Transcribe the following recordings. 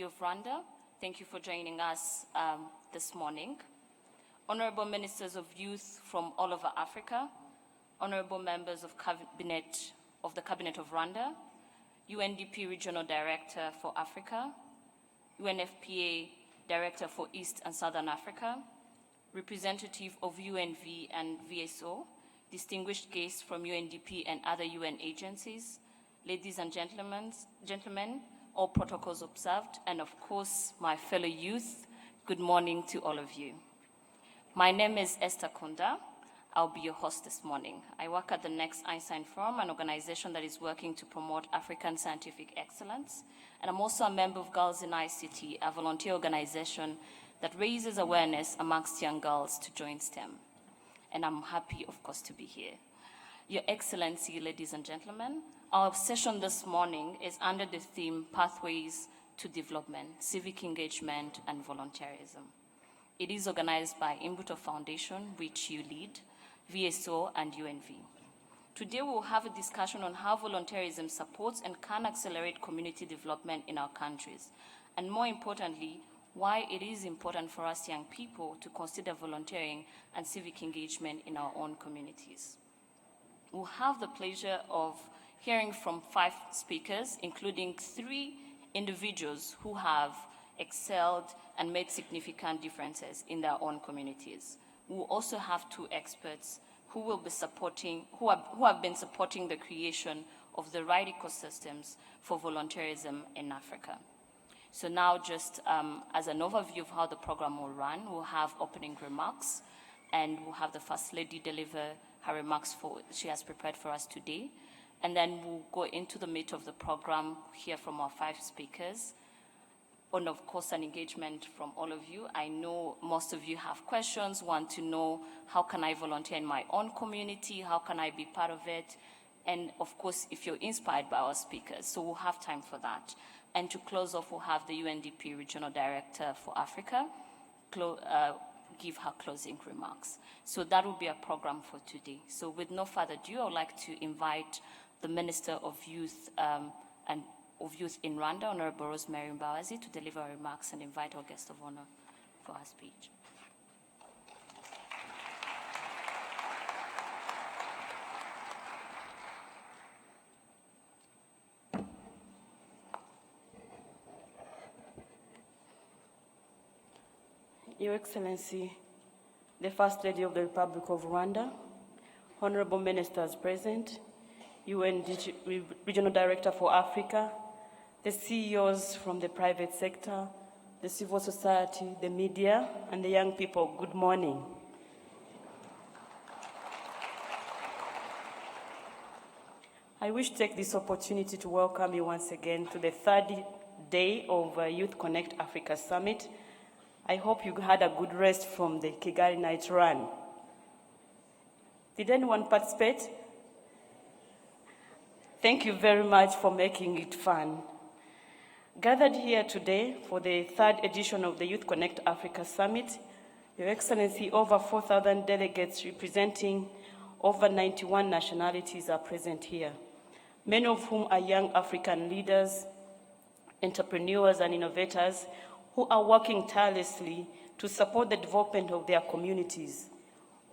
Lady of Rwanda, thank you for joining us this morning. Honorable Ministers of Youth from all over Africa, honorable members of the Cabinet of Rwanda, Undp Regional Director for Africa, UNFPA Director for East and Southern Africa, representative of UNV and VSO, distinguished guests from UNDP and other UN agencies, ladies and gentlemen, all protocols observed, and of course, my fellow youth, good morning to all of you. My name is Esther Kunda. I'll be your host this morning. I work at the Next Einstein Forum, an organization that is working to promote African scientific excellence. And I'm also a member of Girls in ICT, a volunteer organization that raises awareness amongst young girls to join STEM. And I'm happy, of course, to be here. Your Excellency, ladies and gentlemen, our session this morning is under the theme Pathways to Development, Civic Engagement, and Volunteerism. It is organized by Imbuto Foundation, which you lead, VSO, and UNV. Today we'll have a discussion on how volunteerism supports and can accelerate community development in our countries, and more importantly, why it is important for us young people to consider volunteering and civic engagement in our own communities. We'll have the pleasure of hearing from 5 speakers, including 3 individuals who have excelled and made significant differences in their own communities. We'll also have 2 experts who will be who have been supporting the creation of the right ecosystems for volunteerism in Africa. So now, just as an overview of how the program will run, we'll have opening remarks, and we'll have the First Lady deliver her remarks she has prepared for us today. And then we'll go into the meat of the program, hear from our 5 speakers, and of course an engagement from all of you. I know most of you have questions, want to know how can I volunteer in my own community, how can I be part of it, and of course if you're inspired by our speakers, so we'll have time for that. And to close off, we'll have the UNDP Regional Director for Africa give her closing remarks. So that will be our program for today. So with no further ado, I would like to invite the Minister of Youth in Rwanda, Honorable Rosemary Mbabazi, to deliver remarks and invite our guest of honor for her speech. Your Excellency, the First Lady of the Republic of Rwanda, honorable ministers present, UN Regional Director for Africa, the CEOs from the private sector, the civil society, the media, and the young people, good morning. I wish to take this opportunity to welcome you once again to the 3rd day of Youth Connect Africa Summit. I hope you had a good rest from the Kigali night run. Did anyone participate? Thank you very much for making it fun. Gathered here today for the 3rd edition of the Youth Connect Africa Summit, Your Excellency, over 4,000 delegates representing over 91 nationalities are present here, many of whom are young African leaders, entrepreneurs, and innovators who are working tirelessly to support the development of their communities.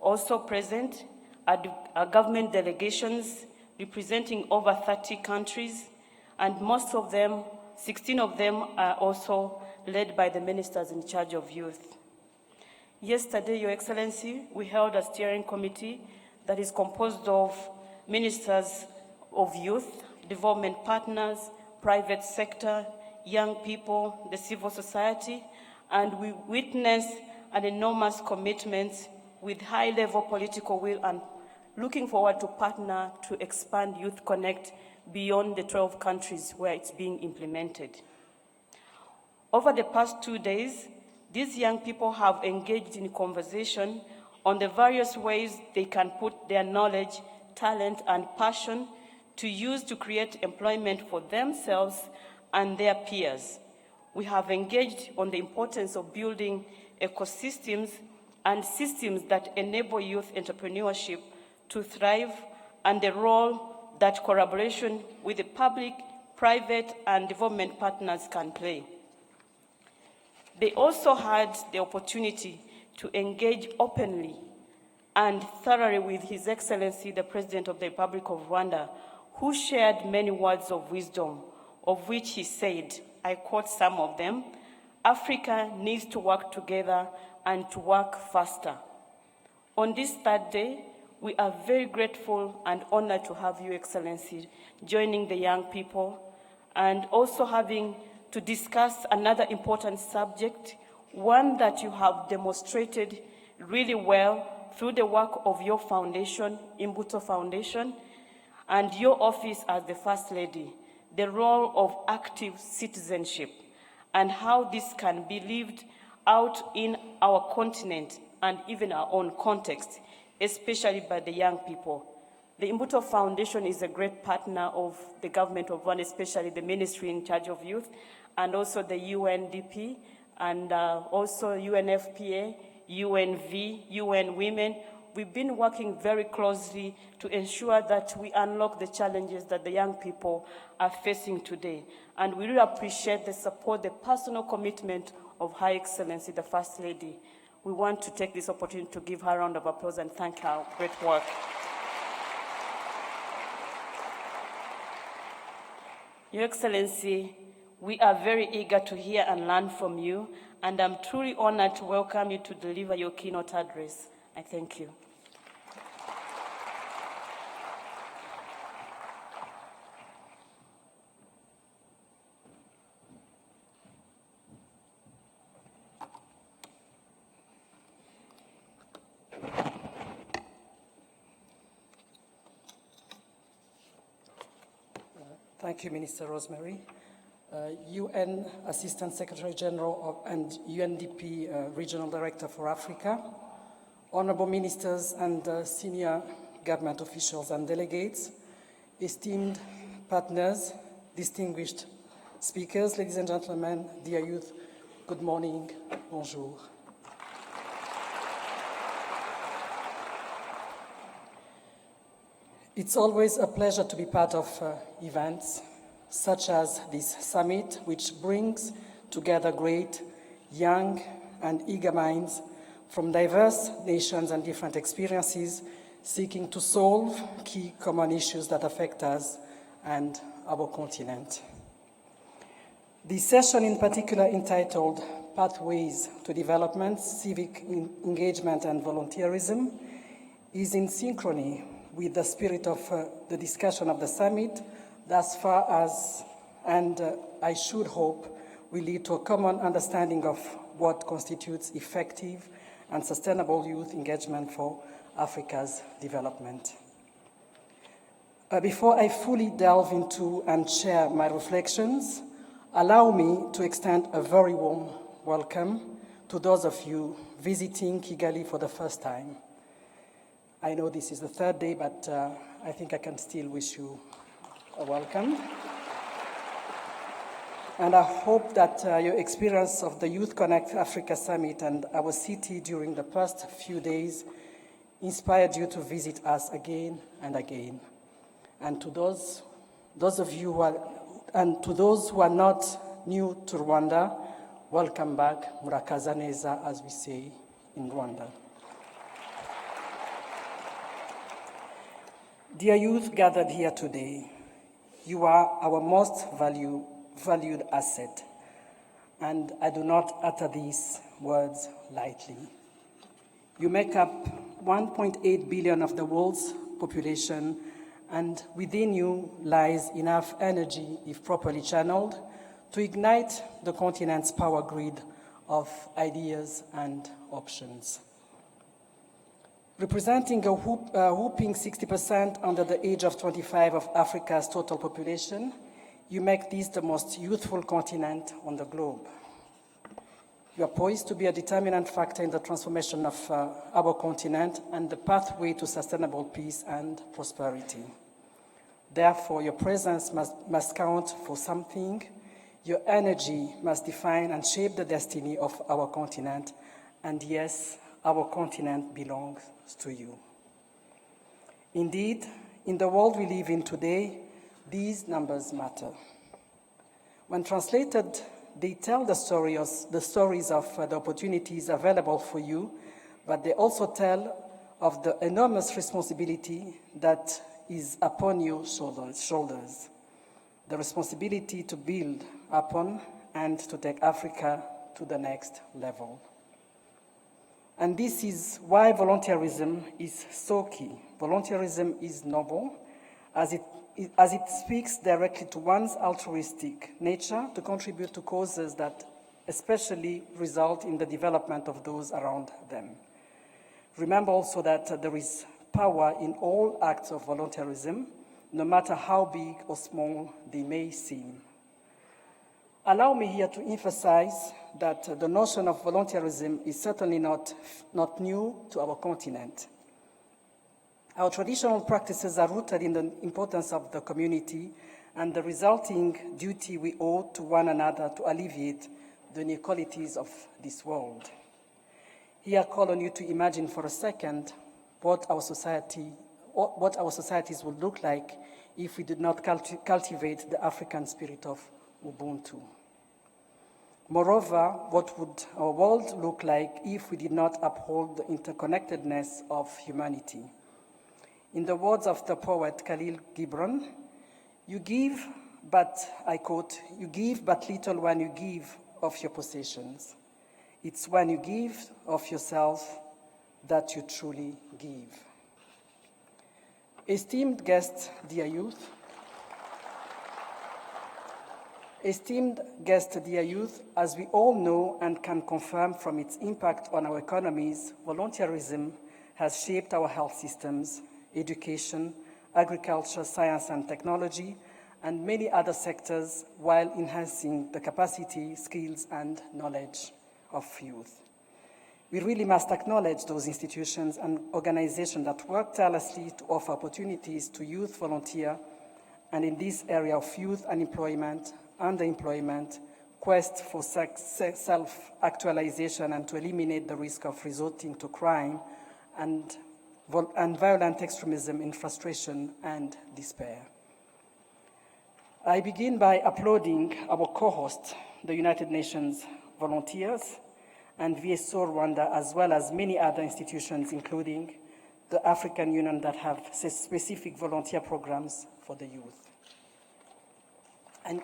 Also present are government delegations representing over 30 countries, and most of them, 16 of them, are also led by the ministers in charge of youth. Yesterday, Your Excellency, we held a steering committee that is composed of ministers of youth, development partners, private sector, young people, the civil society, and we witnessed an enormous commitment with high-level political will and looking forward to partner to expand Youth Connect beyond the 12 countries where it's being implemented. Over the past 2 days, these young people have engaged in conversation on the various ways they can put their knowledge, talent, and passion to use to create employment for themselves and their peers. We have engaged on the importance of building ecosystems and systems that enable youth entrepreneurship to thrive, and the role that collaboration with the public, private, and development partners can play. They also had the opportunity to engage openly and thoroughly with His Excellency, the President of the Republic of Rwanda, who shared many words of wisdom, of which he said, I quote some of them, Africa needs to work together and to work faster. On this third day, we are very grateful and honored to have you, Excellency, joining the young people and also having to discuss another important subject, one that you have demonstrated really well through the work of your foundation, Imbuto Foundation, and your office as the First Lady, the role of active citizenship and how this can be lived out in our continent and even our own context, especially by the young people. The Imbuto Foundation is a great partner of the government of Rwanda, especially the ministry in charge of youth, and also the Undp, and also UNFPA, UNV, UN Women. We've been working very closely to ensure that we unlock the challenges that the young people are facing today. And we really appreciate the support, the personal commitment of Her Excellency, the First Lady. We want to take this opportunity to give her a round of applause and thank her great work. Your Excellency, we are very eager to hear and learn from you, and I'm truly honored to welcome you to deliver your keynote address. I thank you. Thank you, Minister Rosemary. UN Assistant Secretary General and UNDP Regional Director for Africa, honorable ministers and senior government officials and delegates, esteemed partners, distinguished speakers, ladies and gentlemen, dear youth, good morning, bonjour. It's always a pleasure to be part of events such as this summit, which brings together great, young, and eager minds from diverse nations and different experiences, seeking to solve key common issues that affect us and our continent. This session in particular, entitled Pathways to Development, Civic Engagement and Volunteerism, is in synchrony with the spirit of the discussion of the summit, thus far as, and I should hope, will lead to a common understanding of what constitutes effective and sustainable youth engagement for Africa's development. Before I fully delve into and share my reflections, allow me to extend a very warm welcome to those of you visiting Kigali for the first time. I know this is the third day, but I think I can still wish you a welcome. And I hope that your experience of the Youth Connect Africa Summit and our city during the past few days inspired you to visit us again and again. And to those of you who are not new to Rwanda, welcome back, murakaza neza, as we say in Rwanda. Dear youth gathered here today, you are our most valued asset, and I do not utter these words lightly. You make up 1.8 billion of the world's population, and within you lies enough energy, if properly channeled, to ignite the continent's power grid of ideas and options. Representing a whooping 60% under the age of 25 of Africa's total population, you make this the most youthful continent on the globe. You are poised to be a determinant factor in the transformation of our continent and the pathway to sustainable peace and prosperity. Therefore, your presence must count for something. Your energy must define and shape the destiny of our continent. And yes, our continent belongs to you. Indeed, in the world we live in today, these numbers matter. When translated they tell the stories of the opportunities available for you, but they also tell of the enormous responsibility that is upon your shoulders, the responsibility to build upon and to take Africa to the next level. And this is why volunteerism is so key. Volunteerism is noble, as it speaks directly to one's altruistic nature to contribute to causes that especially result in the development of those around them. Remember also that there is power in all acts of volunteerism, no matter how big or small they may seem. Allow me here to emphasize that the notion of volunteerism is certainly not new to our continent. Our traditional practices are rooted in the importance of the community and the resulting duty we owe to one another to alleviate the inequalities of this world. Here I call on you to imagine for a second what our societies would look like if we did not cultivate the African spirit of Ubuntu. Moreover, what would our world look like if we did not uphold the interconnectedness of humanity? In the words of the poet Khalil Gibran, you give, but, I quote, you give but little when you give of your possessions. It's when you give of yourself that you truly give. Esteemed guests, dear youth, as we all know and can confirm from its impact on our economies, volunteerism has shaped our health systems, education, agriculture, science and technology, and many other sectors while enhancing the capacity, skills, and knowledge of youth. We really must acknowledge those institutions and organizations that work tirelessly to offer opportunities to youth volunteer, and in this area of youth unemployment, underemployment, quest for self-actualization, and to eliminate the risk of resorting to crime and violent extremism in frustration and despair. I begin by applauding our co-host, the United Nations volunteers, and VSO Rwanda, as well as many other institutions, including the African Union, that have specific volunteer programs for the youth. And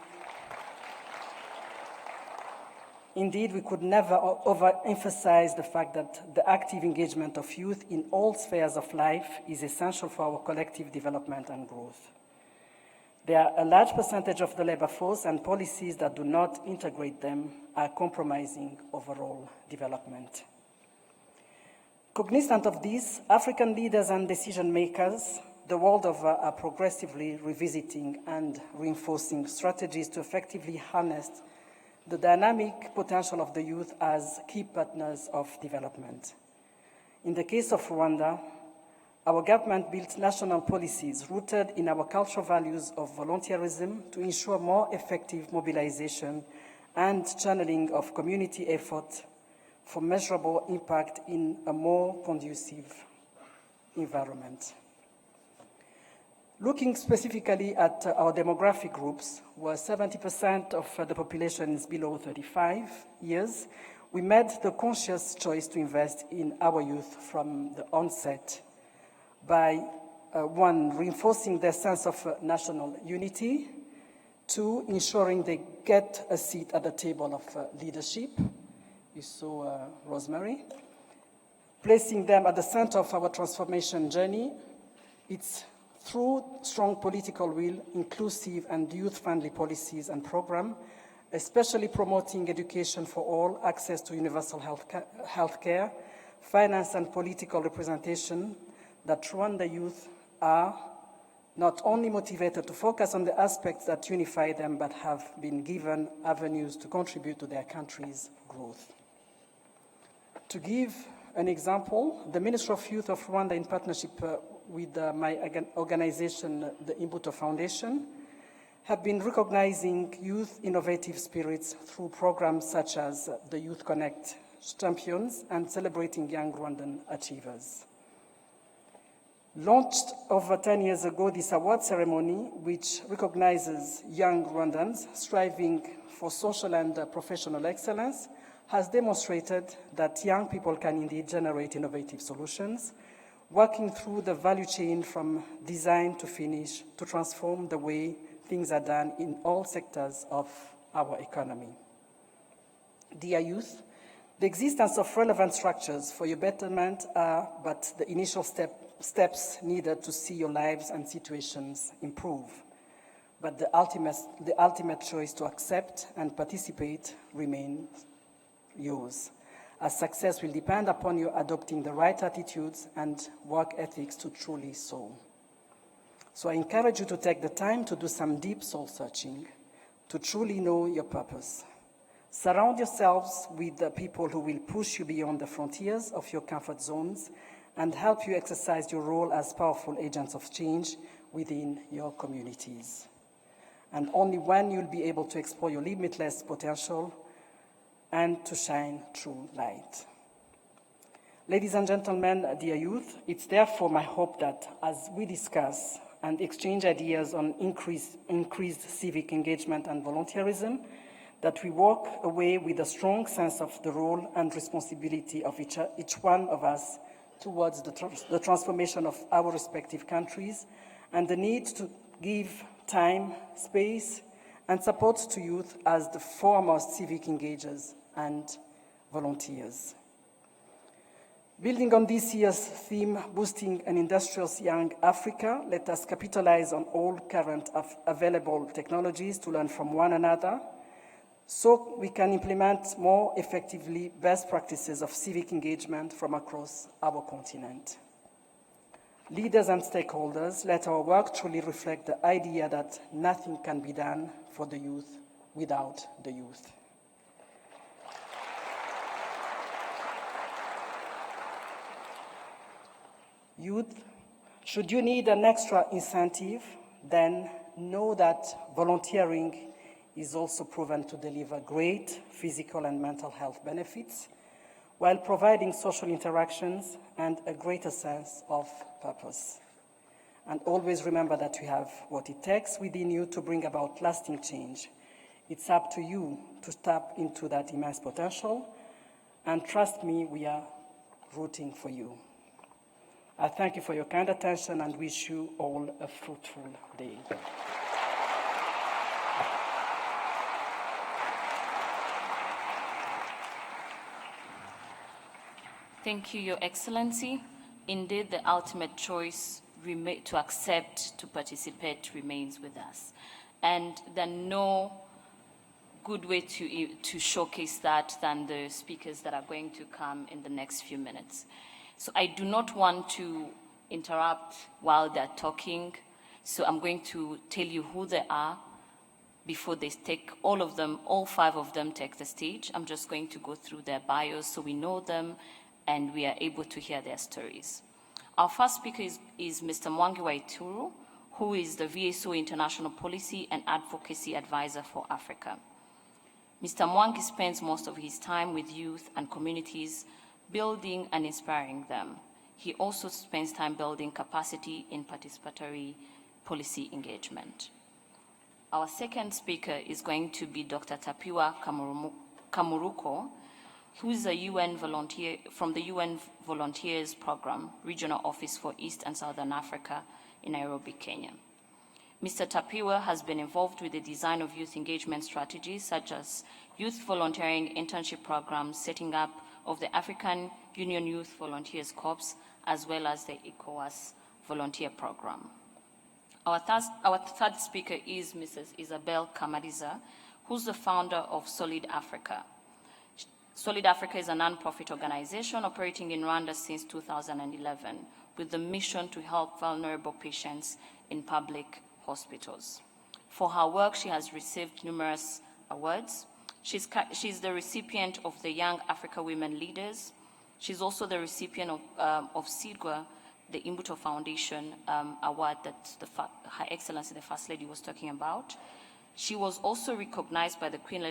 indeed, we could never overemphasize the fact that the active engagement of youth in all spheres of life is essential for our collective development and growth. There are a large percentage of the labor force, and policies that do not integrate them are compromising overall development. Cognizant of this, African leaders and decision makers the world over are progressively revisiting and reinforcing strategies to effectively harness the dynamic potential of the youth as key partners of development. In the case of Rwanda, our government built national policies rooted in our cultural values of volunteerism to ensure more effective mobilization and channeling of community effort for measurable impact in a more conducive environment. Looking specifically at our demographic groups, where 70% of the population is below 35 years, we made the conscious choice to invest in our youth from the onset by, one, reinforcing their sense of national unity, two, ensuring they get a seat at the table of leadership. You saw Rosemary. Placing them at the center of our transformation journey. It's through strong political will, inclusive and youth-friendly policies and programs, especially promoting education for all, access to universal health care, finance and political representation, that Rwanda youth are not only motivated to focus on the aspects that unify them, but have been given avenues to contribute to their country's growth. To give an example, the Ministry of Youth of Rwanda, in partnership with my organization, the Imbuto Foundation, have been recognizing youth innovative spirits through programs such as the Youth Connect Champions and celebrating young Rwandan achievers. Launched over 10 years ago, this award ceremony, which recognizes young Rwandans striving for social and professional excellence, has demonstrated that young people can indeed generate innovative solutions, working through the value chain from design to finish to transform the way things are done in all sectors of our economy. Dear youth, the existence of relevant structures for your betterment are but the initial steps needed to see your lives and situations improve. But the ultimate choice to accept and participate remains yours, as success will depend upon you adopting the right attitudes and work ethics to truly so. So I encourage you to take the time to do some deep soul searching, to truly know your purpose. Surround yourselves with the people who will push you beyond the frontiers of your comfort zones and help you exercise your role as powerful agents of change within your communities. And only when you'll be able to explore your limitless potential and to shine true light. Ladies and gentlemen, dear youth, it's therefore my hope that as we discuss and exchange ideas on increased civic engagement and volunteerism, that we walk away with a strong sense of the role and responsibility of each one of us towards the transformation of our respective countries and the need to give time, space, and support to youth as the foremost civic engagers and volunteers. Building on this year's theme, Boosting an Industrious Young Africa, let us capitalize on all current available technologies to learn from one another so we can implement more effectively best practices of civic engagement from across our continent. Leaders and stakeholders, let our work truly reflect the idea that nothing can be done for the youth without the youth. Youth, should you need an extra incentive, then know that volunteering is also proven to deliver great physical and mental health benefits while providing social interactions and a greater sense of purpose. And always remember that you have what it takes within you to bring about lasting change. It's up to you to tap into that immense potential, and trust me, we are rooting for you. I thank you for your kind attention and wish you all a fruitful day. Thank you, Your Excellency. Indeed, the ultimate choice to accept, to participate remains with us. And there's no good way to showcase that than the speakers that are going to come in the next few minutes. So I do not want to interrupt while they're talking, so I'm going to tell you who they are before they take all five of them take the stage. I'm just going to go through their bios so we know them and we are able to hear their stories. Our first speaker is Mr. Mwangi Waituru, who is the VSO International Policy and Advocacy Advisor for Africa. Mr. Mwangi spends most of his time with youth and communities, building and inspiring them. He also spends time building capacity in participatory policy engagement. Our second speaker is going to be Dr. Tapiwa Kamuruko, who is a UN volunteer from the UN Volunteers Program, Regional Office for East and Southern Africa in Nairobi, Kenya. Mr. Tapiwa has been involved with the design of youth engagement strategies such as youth volunteering internship programs, setting up of the African Union Youth Volunteers Corps, as well as the ECOWAS volunteer program. Our third speaker is Mrs. Isabel Kamadeva, who's the founder of Solid Africa. Solid Africa is a non-profit organization operating in Rwanda since 2011 with the mission to help vulnerable patients in public hospitals. For her work, she has received numerous awards. She's the recipient of the Young Africa Women Leaders. She's also the recipient of SIDGWA, the Imbuto Foundation award that Her Excellency the First Lady was talking about. She was also recognized by Queen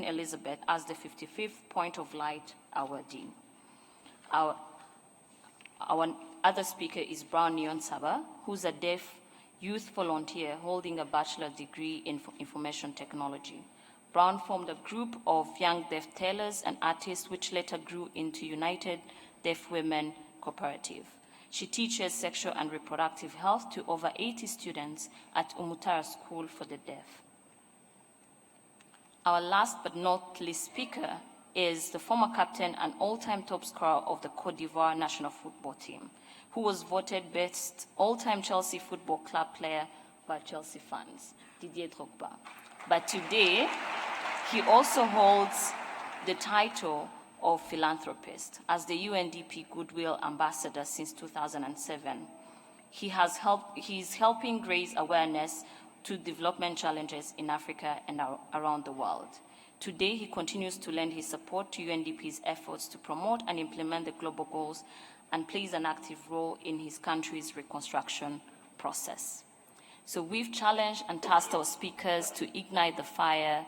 Elizabeth as the 55th Point of Light awardee. Our other speaker is Brown Nyonsaba, who's a deaf youth volunteer holding a bachelor's degree in information technology. Brown formed a group of young deaf tailors and artists, which later grew into United Deaf Women Cooperative. She teaches sexual and reproductive health to over 80 students at Umutara School for the Deaf. Our last but not least speaker is the former captain and all-time top scorer of the Cote d'Ivoire national football team, who was voted best all-time Chelsea Football Club player by Chelsea fans, Didier Drogba. But today, he also holds the title of philanthropist as the Undp Goodwill ambassador since 2007. He's helping raise awareness to development challenges in Africa and around the world. Today, he continues to lend his support to UNDP's efforts to promote and implement the global goals and plays an active role in his country's reconstruction process. So we've challenged and tasked our speakers to ignite the fire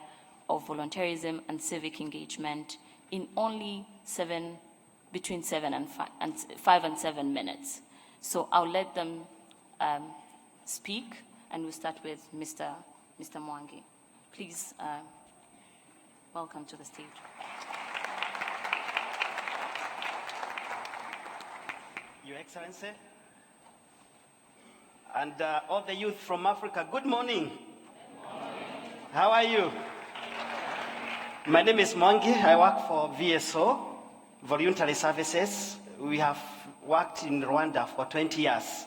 of volunteerism and civic engagement in only between 5 and 7 minutes. So I'll let them speak, and we'll start with Mr. Mwangi. Please, welcome to the stage. Your Excellency, and all the youth from Africa, good morning. Good morning. How are you? My name is Mwangi. I work for VSO, Voluntary Services. We have worked in Rwanda for 20 years,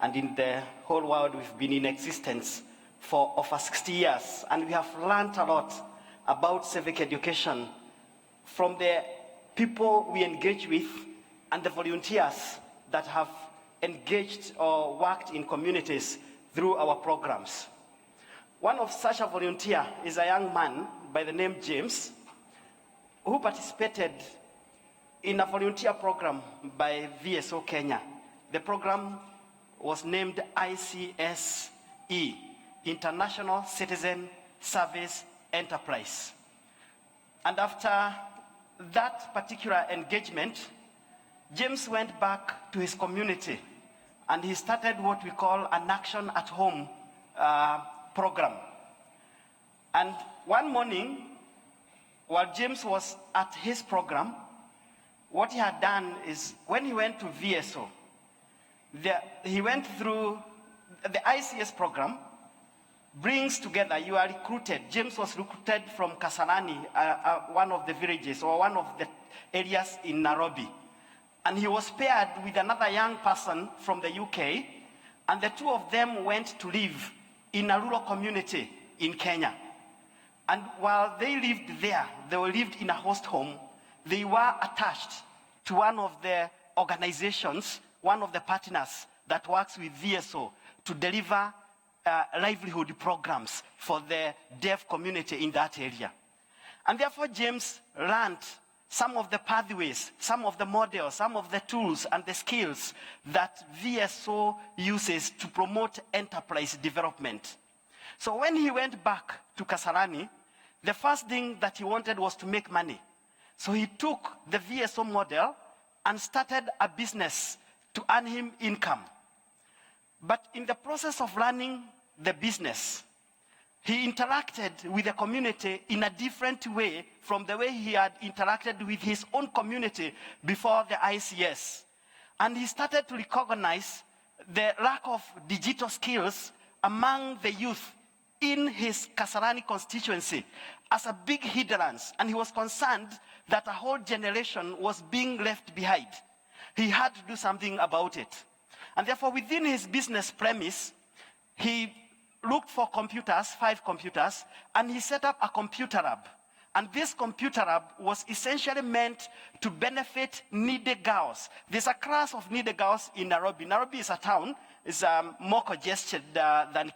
and in the whole world we've been in existence for over 60 years, and we have learned a lot about civic education from the people we engage with and the volunteers that have engaged or worked in communities through our programs. One of such a volunteer is a young man by the name James, who participated in a volunteer program by VSO Kenya. The program was named ICSE, International Citizen Service Enterprise. And after that particular engagement, James went back to his community and he started what we call an Action at Home program. And one morning, while James was at his program, what he had done is when he went to VSO, he went through the ICS program, brings together, you are recruited. James was recruited from Kasarani, one of the villages or one of the areas in Nairobi. And he was paired with another young person from the UK, and the two of them went to live in a rural community in Kenya. And while they lived there, they lived in a host home, they were attached to one of the organizations, one of the partners that works with VSO to deliver livelihood programs for the deaf community in that area. And therefore, James learned some of the pathways, some of the models, some of the tools and the skills that VSO uses to promote enterprise development. So when he went back to Kasarani, the first thing that he wanted was to make money. So he took the VSO model and started a business to earn him income. But in the process of running the business, he interacted with the community in a different way from the way he had interacted with his own community before the ICS. And he started to recognize the lack of digital skills among the youth in his Kasarani constituency as a big hindrance. And he was concerned that a whole generation was being left behind. He had to do something about it. And therefore, within his business premise, he looked for computers, 5 computers, and he set up a computer lab. And this computer lab was essentially meant to benefit needy girls. There's a class of needy girls in Nairobi. Nairobi is a town, it's more congested than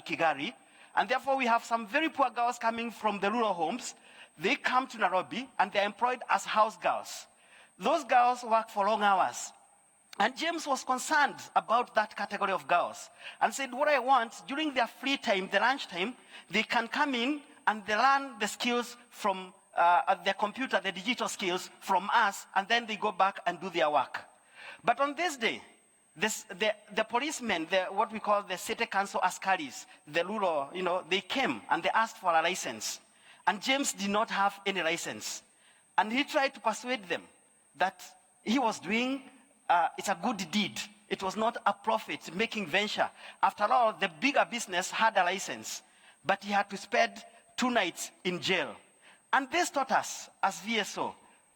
Kigali. And therefore, we have some very poor girls coming from the rural homes. They come to Nairobi, and they're employed as house girls. Those girls work for long hours. And James was concerned about that category of girls and said, what I want, during their free time, the lunch time, they can come in and they learn the skills from the computer, the digital skills from us, and then they go back and do their work. But on this day, the policemen, what we call the city council askaris, the rural, they came and they asked for a license. And James did not have any license. And he tried to persuade them that he was doing, it's a good deed. It was not a profit-making venture. After all, the bigger business had a license, but he had to spend 2 nights in jail. And this taught us, as VSO,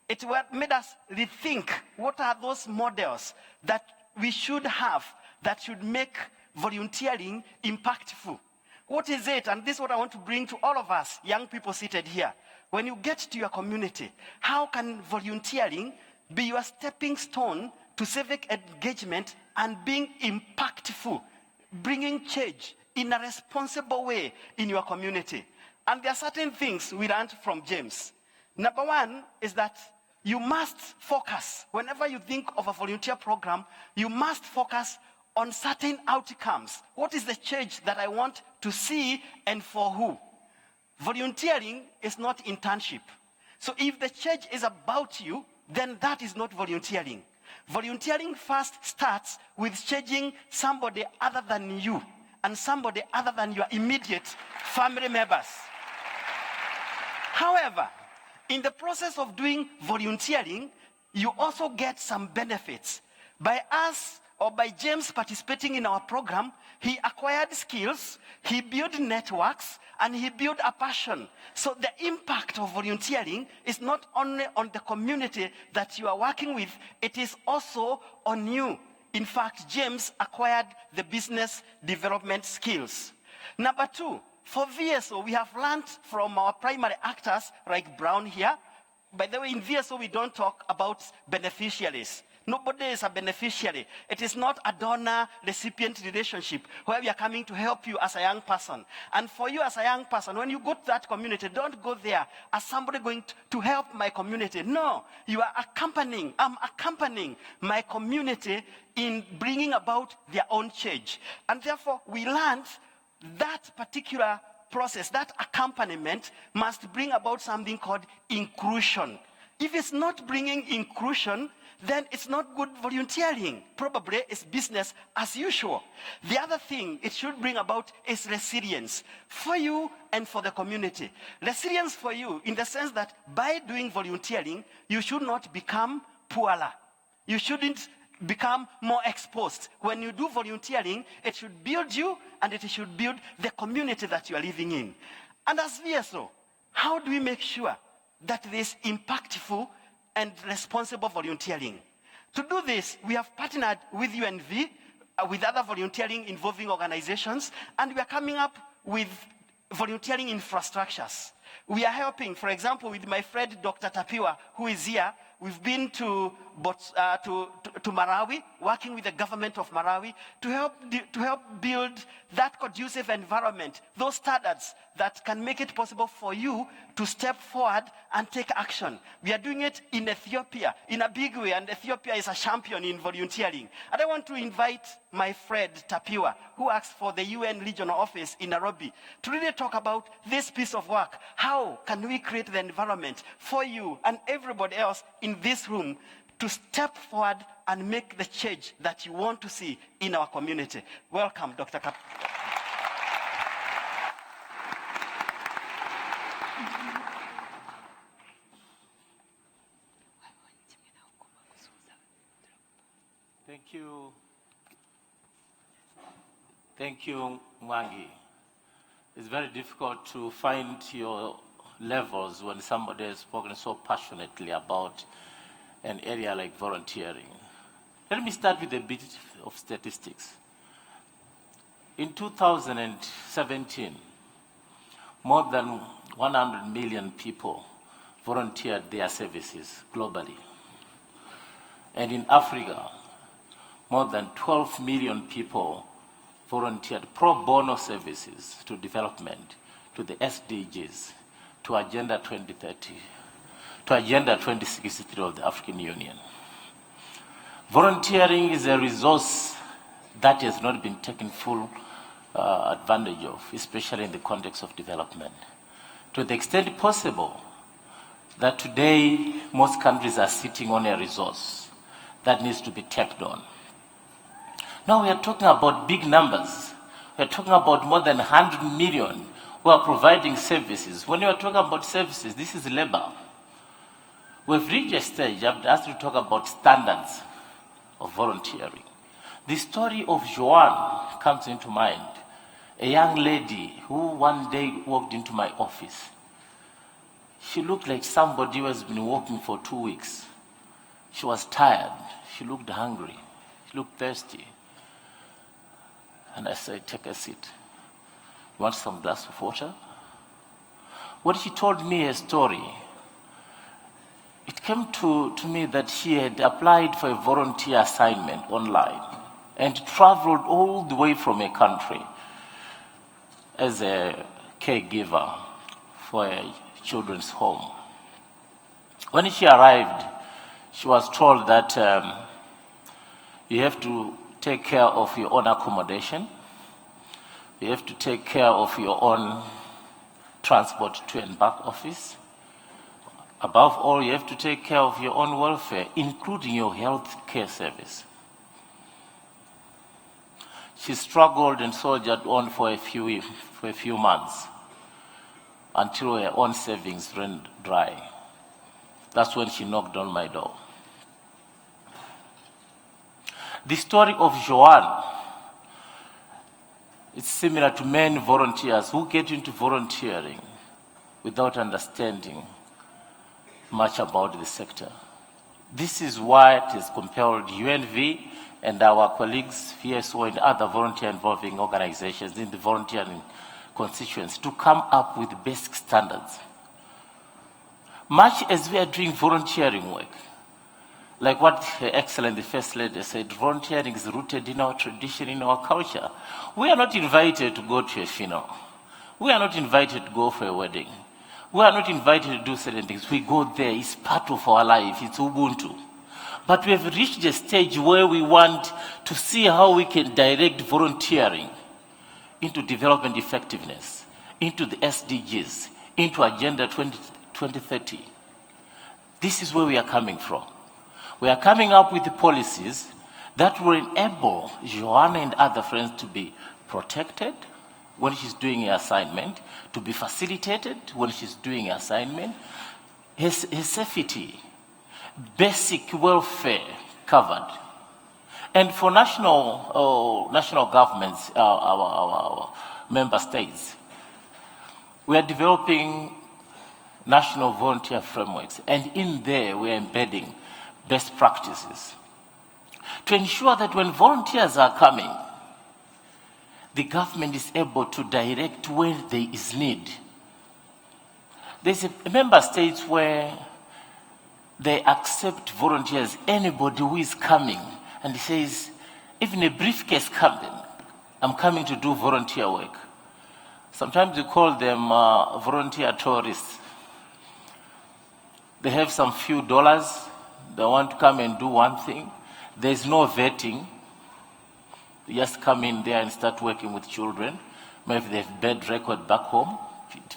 it made us rethink what are those models that we should have that should make volunteering impactful. What is it? And this is what I want to bring to all of us, young people seated here. When you get to your community, how can volunteering be your stepping stone to civic engagement and being impactful, bringing change in a responsible way in your community? And there are certain things we learned from James. Number one is that you must focus, whenever you think of a volunteer program, you must focus on certain outcomes. What is the change that I want to see and for who? Volunteering is not internship. So if the change is about you, then that is not volunteering. Volunteering first starts with changing somebody other than you and somebody other than your immediate family members. However, in the process of doing volunteering, you also get some benefits. By us or by James participating in our program, he acquired skills, he built networks, and he built a passion. So the impact of volunteering is not only on the community that you are working with, it is also on you. In fact, James acquired the business development skills. Number two, for VSO, we have learned from our primary actors, like Brown here. By the way, in VSO, we don't talk about beneficiaries. Nobody is a beneficiary. It is not a donor-recipient relationship where we are coming to help you as a young person. And for you as a young person, when you go to that community, don't go there as somebody going to help my community. No, you are accompanying, I'm accompanying my community in bringing about their own change. And therefore, we learned that particular process, that accompaniment must bring about something called inclusion. If it's not bringing inclusion, then it's not good volunteering. Probably it's business as usual. The other thing it should bring about is resilience for you and for the community. Resilience for you in the sense that by doing volunteering, you should not become poorer. You shouldn't become more exposed. When you do volunteering, it should build you and it should build the community that you are living in. And as VSO, how do we make sure that this impactful and responsible volunteering? To do this, we have partnered with UNV, with other volunteering involving organizations, and we are coming up with volunteering infrastructures. We are helping, for example, with my friend Dr. Tapiwa, who is here. We've been to Malawi, working with the government of Malawi to help build that conducive environment, those standards that can make it possible for you to step forward and take action. We are doing it in Ethiopia in a big way, and Ethiopia is a champion in volunteering. And I want to invite my friend Tapiwa, who works for the UN Regional Office in Nairobi, to really talk about this piece of work. How can we create the environment for you and everybody else in this room to step forward and make the change that you want to see in our community? Welcome, Dr. Kap. Thank you. Thank you, Mwangi. It's very difficult to find your levels when somebody has spoken so passionately about an area like volunteering. Let me start with a bit of statistics. In 2017, more than 100 million people volunteered their services globally. And in Africa, more than 12 million people volunteered pro bono services to development, to the SDGs, to Agenda 2030, to Agenda 2063 of the African Union. Volunteering is a resource that has not been taken full advantage of, especially in the context of development. To the extent possible that today most countries are sitting on a resource that needs to be tapped on. Now we are talking about big numbers. We are talking about more than 100 million who are providing services. When you are talking about services, this is labor. We've reached a stage, I've asked you to talk about standards of volunteering. The story of Joanne comes into mind, a young lady who one day walked into my office. She looked like somebody who has been walking for 2 weeks. She was tired, she looked hungry, she looked thirsty. And I said, take a seat. You want some glass of water? When she told me a story, it came to me that she had applied for a volunteer assignment online and traveled all the way from a country as a caregiver for a children's home. When she arrived, she was told that you have to take care of your own accommodation, you have to take care of your own transport to and back office. Above all, you have to take care of your own welfare, including your health care service. She struggled and soldiered on for a few months until her own savings ran dry. That's when she knocked on my door. The story of Joanne is similar to many volunteers who get into volunteering without understanding much about the sector. This is why it has compelled UNV and our colleagues, VSO and other volunteer-involving organizations in the volunteering constituents to come up with basic standards. Much as we are doing volunteering work, like what Her Excellency the First Lady said, volunteering is rooted in our tradition, in our culture. We are not invited to go to a funeral. We are not invited to go for a wedding. We are not invited to do certain things. We go there, it's part of our life, it's Ubuntu. But we have reached a stage where we want to see how we can direct volunteering into development effectiveness, into the SDGs, into Agenda 2030. This is where we are coming from. We are coming up with the policies that will enable Joanna and other friends to be protected when she's doing her assignment, to be facilitated when she's doing her assignment, her safety, basic welfare covered. And for national governments, our member states, we are developing national volunteer frameworks, and in there we are embedding best practices to ensure that when volunteers are coming, the government is able to direct where there is need. There's a member states where they accept volunteers, anybody who is coming, and he says, even a briefcase coming, I'm coming to do volunteer work. Sometimes we call them volunteer tourists. They have some few dollars, they want to come and do one thing. There's no vetting. They just come in there and start working with children. Maybe they have bad record back home,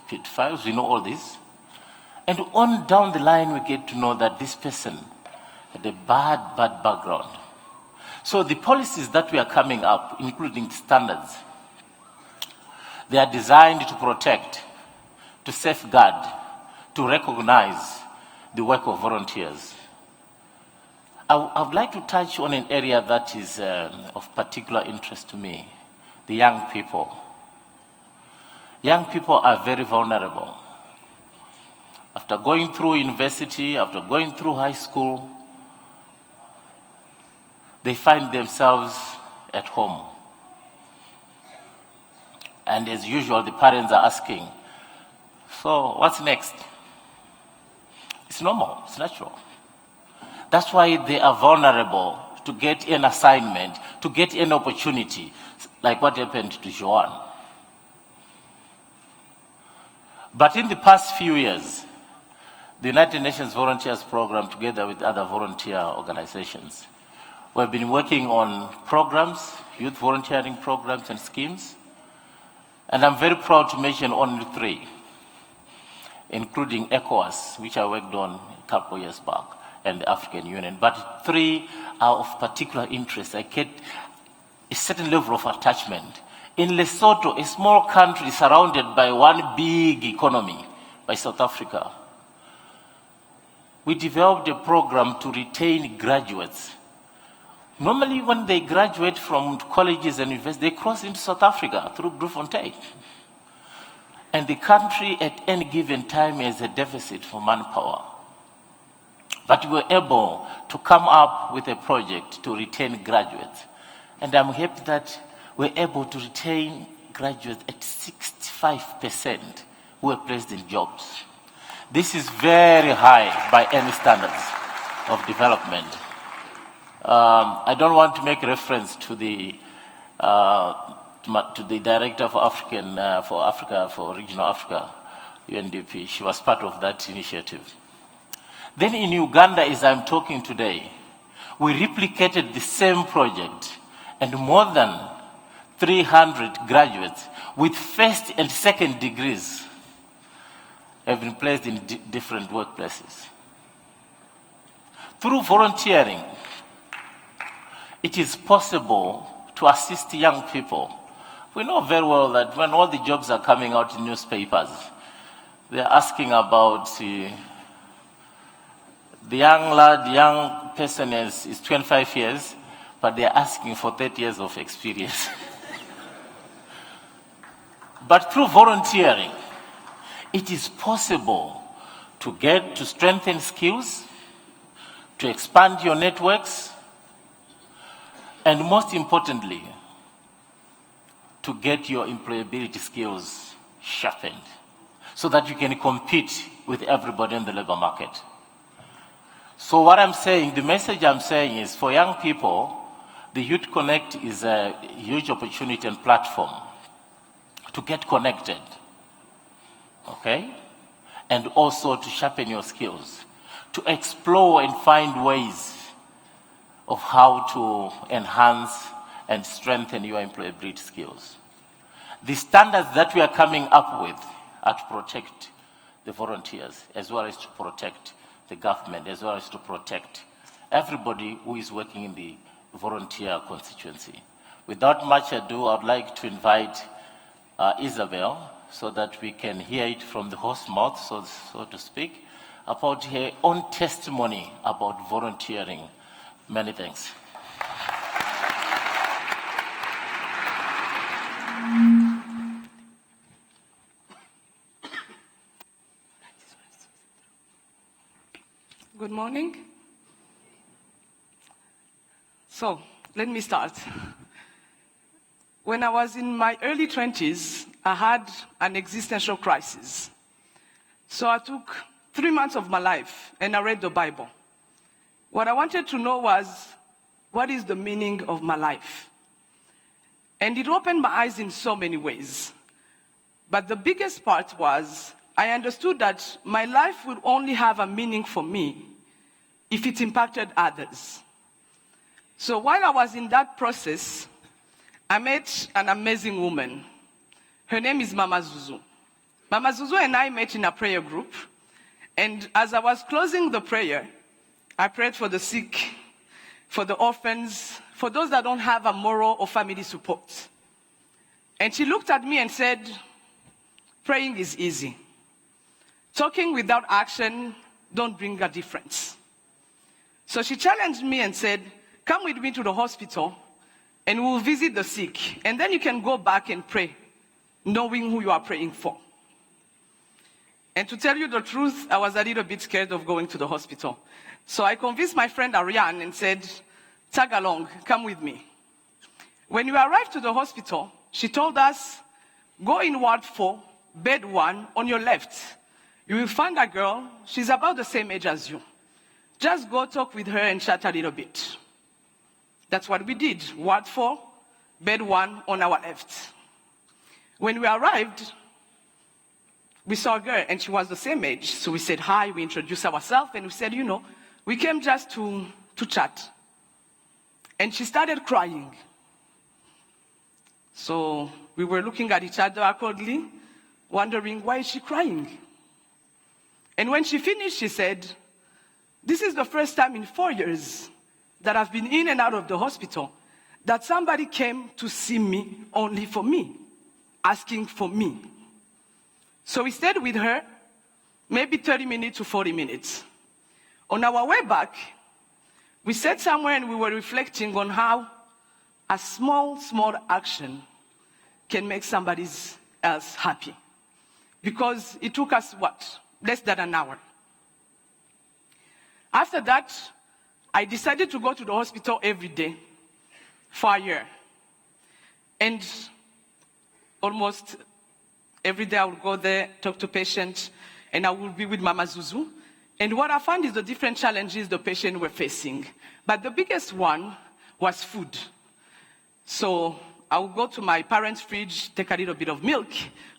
pit files, we know all this. And on down the line, we get to know that this person had a bad background. So the policies that we are coming up, including standards, they are designed to protect, to safeguard, to recognize the work of volunteers. I would like to touch on an area that is of particular interest to me, the young people. Young people are very vulnerable. After going through university, after going through high school, they find themselves at home. And as usual, the parents are asking, so what's next? It's normal, it's natural. That's why they are vulnerable to get an assignment, to get an opportunity, like what happened to Joanne. But in the past few years, the United Nations Volunteers Program, together with other volunteer organizations, we've been working on programs, youth volunteering programs and schemes. And I'm very proud to mention only 3, including ECOWAS, which I worked on a couple of years back, and the African Union. But 3 are of particular interest. I get a certain level of attachment. In Lesotho, a small country surrounded by one big economy, by South Africa, we developed a program to retain graduates. Normally, when they graduate from colleges and universities, they cross into South Africa through Bloemfontein. And the country at any given time has a deficit for manpower. But we were able to come up with a project to retain graduates. And I'm happy that we're able to retain graduates at 65% who are placed in jobs. This is very high by any standards of development. I don't want to make reference to the director for for Regional Africa, Undp. She was part of that initiative. Then in Uganda, as I'm talking today, we replicated the same project, and more than 300 graduates with first and second degrees have been placed in different workplaces. Through volunteering, it is possible to assist young people. We know very well that when all the jobs are coming out in newspapers, they're asking about the young person is 25 years, but they're asking for 30 years of experience. But through volunteering, it is possible to strengthen skills, to expand your networks, and most importantly, to get your employability skills sharpened so that you can compete with everybody in the labor market. So what I'm saying, the message I'm saying is for young people, the Youth Connect is a huge opportunity and platform to get connected, okay? And also to sharpen your skills, to explore and find ways of how to enhance and strengthen your employability skills. The standards that we are coming up with are to protect the volunteers, as well as to protect the government, as well as to protect everybody who is working in the volunteer constituency. Without much ado, I'd like to invite Isabel, so that we can hear it from the horse's mouth, so to speak, about her own testimony about volunteering. Many thanks. Good morning. So, let me start. When I was in my early 20s, I had an existential crisis. So I took 3 months of my life and I read the Bible. What I wanted to know was, what is the meaning of my life? And it opened my eyes in so many ways. But the biggest part was, I understood that my life would only have a meaning for me if it impacted others. So while I was in that process, I met an amazing woman. Her name is Mama Zuzu. Mama Zuzu and I met in a prayer group. And as I was closing the prayer, I prayed for the sick, for the orphans, for those that don't have a moral or family support. And she looked at me and said, praying is easy. Talking without action don't bring a difference. So she challenged me and said, come with me to the hospital and we'll visit the sick. And then you can go back and pray, knowing who you are praying for. And to tell you the truth, I was a little bit scared of going to the hospital. So I convinced my friend Ariane and said, tag along, come with me. When we arrived to the hospital, she told us, go in ward 4, bed 1, on your left. You will find a girl, she's about the same age as you. Just go talk with her and chat a little bit. That's what we did, ward 4, bed 1 on our left. When we arrived, we saw a girl and she was the same age. So we said hi, we introduced ourselves and we said, you know, we came just to chat. And she started crying. So we were looking at each other awkwardly, wondering, why is she crying? And when she finished, she said, this is the first time in 4 years that I've been in and out of the hospital that somebody came to see me only for me, asking for me. So we stayed with her maybe 30 minutes to 40 minutes. On our way back, we sat somewhere and we were reflecting on how a small action can make somebody else happy. Because it took us, less than an hour. After that, I decided to go to the hospital every day for a year. And almost every day I would go there, talk to patients, and I would be with Mama Zuzu. And what I found is the different challenges the patients were facing. But the biggest one was food. So I would go to my parents' fridge, take a little bit of milk,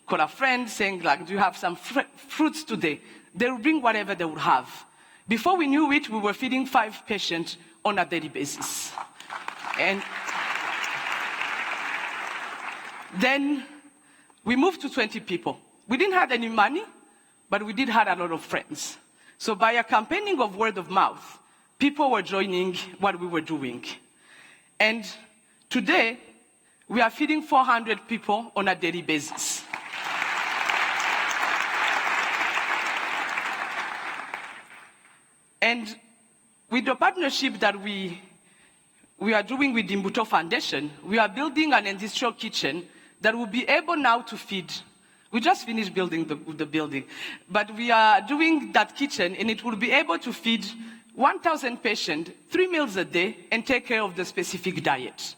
call a friend saying, do you have some fruits today? They would bring whatever they would have. Before we knew it, we were feeding 5 patients on a daily basis. And then we moved to 20 people. We didn't have any money, but we did have a lot of friends. So by a campaigning of word of mouth, people were joining what we were doing. And today, we are feeding 400 people on a daily basis. And with the partnership that we are doing with the Imbuto Foundation, we are building an industrial kitchen that will be able now to feed. We just finished building the building, but we are doing that kitchen and it will be able to feed 1,000 patients 3 meals a day and take care of the specific diet.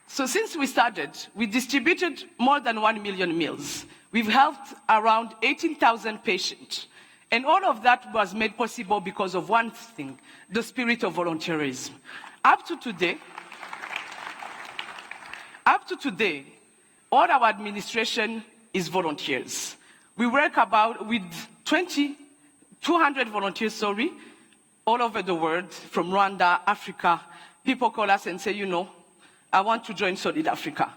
So since we started, we distributed more than 1 million meals. We've helped around 18,000 patients. And all of that was made possible because of one thing, the spirit of volunteerism. Up to today, all our administration is volunteers. We work with 200 volunteers, all over the world, from Rwanda, Africa. People call us and say, I want to join Solid Africa.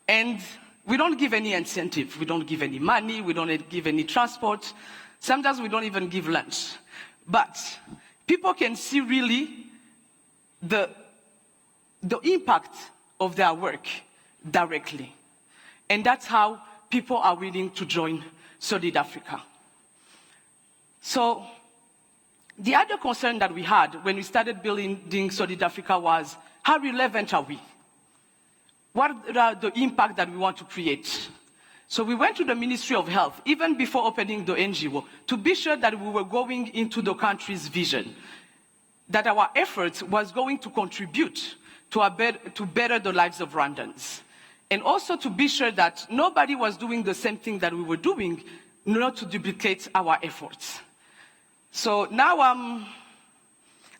And we don't give any incentive. We don't give any money. We don't give any transport. Sometimes we don't even give lunch. But people can see really the impact of their work directly. And that's how people are willing to join Solid Africa. So the other concern that we had when we started building Solid Africa was, how relevant are we? What are the impact that we want to create? So we went to the Ministry of Health, even before opening the NGO, to be sure that we were going into the country's vision, that our efforts was going to contribute to better the lives of Rwandans. And also to be sure that nobody was doing the same thing that we were doing, not to duplicate our efforts. So now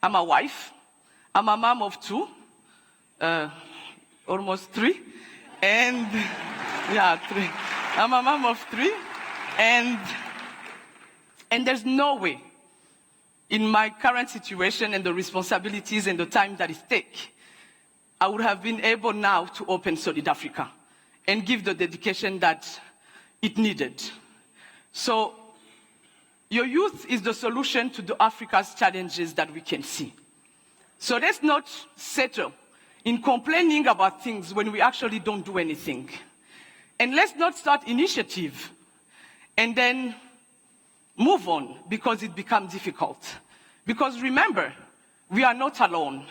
I'm a wife, I'm a mom of 2, almost 3, and 3. I'm a mom of 3, and there's no way in my current situation and the responsibilities and the time that it takes, I would have been able now to open Solid Africa and give the dedication that it needed. So your youth is the solution to the Africa's challenges that we can see. So let's not settle in complaining about things when we actually don't do anything. And let's not start initiative and then move on because it becomes difficult. Because remember, we are not alone.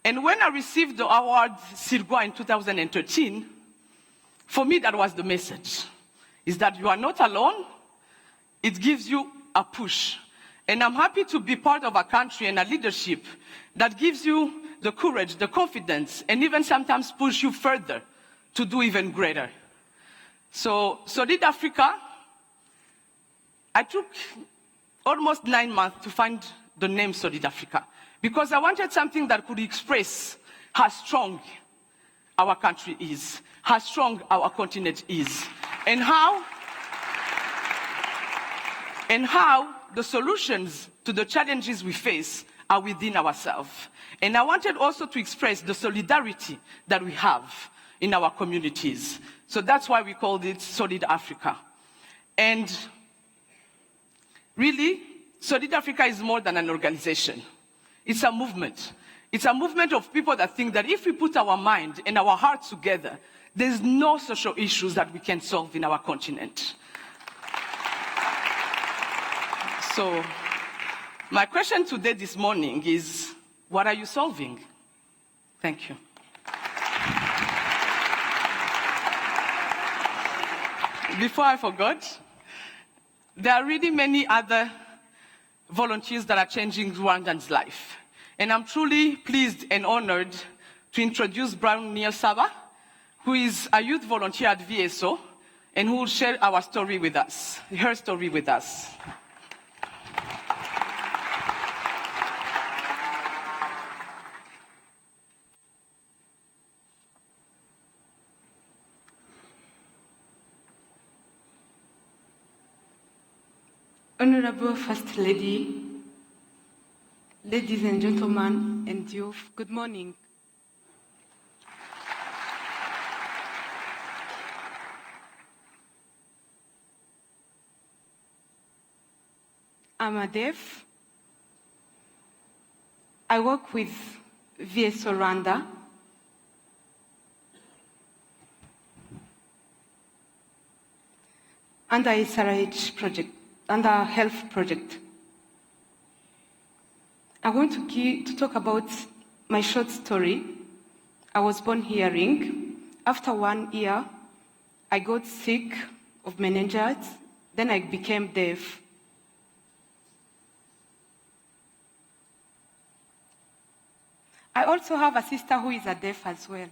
And when I received the award Sirgwa in 2013, for me that was the message, is that you are not alone. It gives you a push. And I'm happy to be part of a country and a leadership that gives you the courage, the confidence, and even sometimes push you further to do even greater. So Solid Africa, I took almost 9 months to find the name Solid Africa, because I wanted something that could express how strong our country is, how strong our continent is, and how the solutions to the challenges we face are within ourselves. And I wanted also to express the solidarity that we have in our communities. So that's why we called it Solid Africa. And really, Solid Africa is more than an organization. It's a movement. It's a movement of people that think that if we put our mind and our hearts together, there's no social issues that we can solve in our continent. So, my question today, this morning, is, what are you solving? Thank you. Before I forgot, there are really many other volunteers that are changing Rwandans' life. And I'm truly pleased and honored to introduce Brown Neil Saba, who is a youth volunteer at VSO, and who will share our story with us, her story with us. Honorable First Lady, ladies and gentlemen, and youth, good morning. I'm a deaf. I work with VSO Rwanda. Under SRH project. Under our health project. I want to talk about my short story. I was born hearing. After 1 year, I got sick of meningitis. Then I became deaf. I also have a sister who is a deaf as well.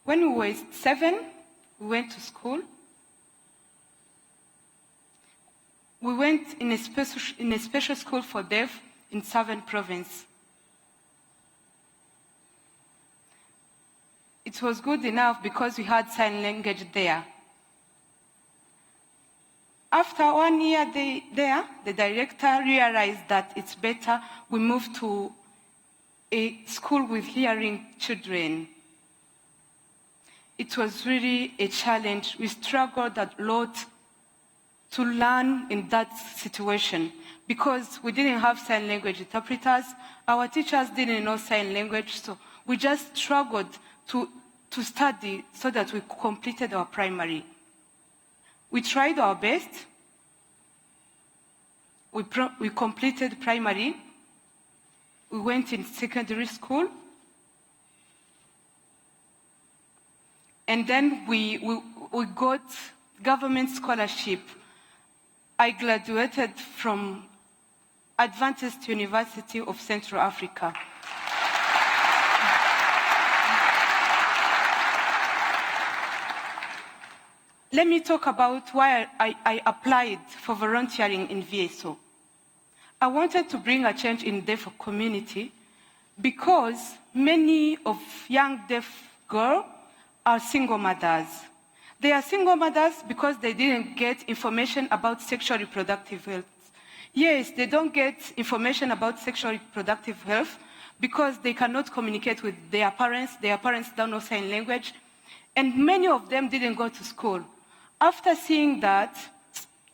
When we were 7, we went to school. We went in a special school for deaf in Southern Province. It was good enough because we had sign language there. After 1 year there, the director realized that it's better we move to a school with hearing children. It was really a challenge. We struggled a lot to learn in that situation because we didn't have sign language interpreters. Our teachers didn't know sign language, so we just struggled to study so that we completed our primary. We tried our best. We completed primary. We went in secondary school. And then we got government scholarship. I graduated from Adventist University of Central Africa. Let me talk about why I applied for volunteering in VSO. I wanted to bring a change in the deaf community because many of young deaf girls are single mothers. They are single mothers because they didn't get information about sexual reproductive health. Yes, they don't get information about sexual reproductive health because they cannot communicate with their parents don't know sign language, and many of them didn't go to school. After seeing that,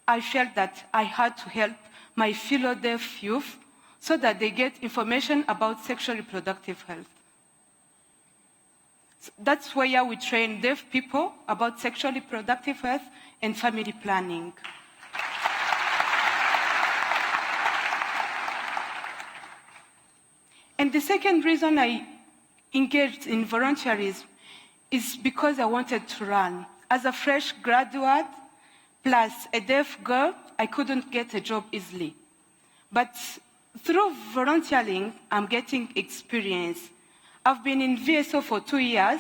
I felt that I had to help my fellow deaf youth so that they get information about sexual reproductive health. That's where we train deaf people about sexual reproductive health and family planning. And the second reason I engaged in volunteerism is because I wanted to learn. As a fresh graduate, plus a deaf girl, I couldn't get a job easily. But through volunteering, I'm getting experience. I've been in VSO for 2 years.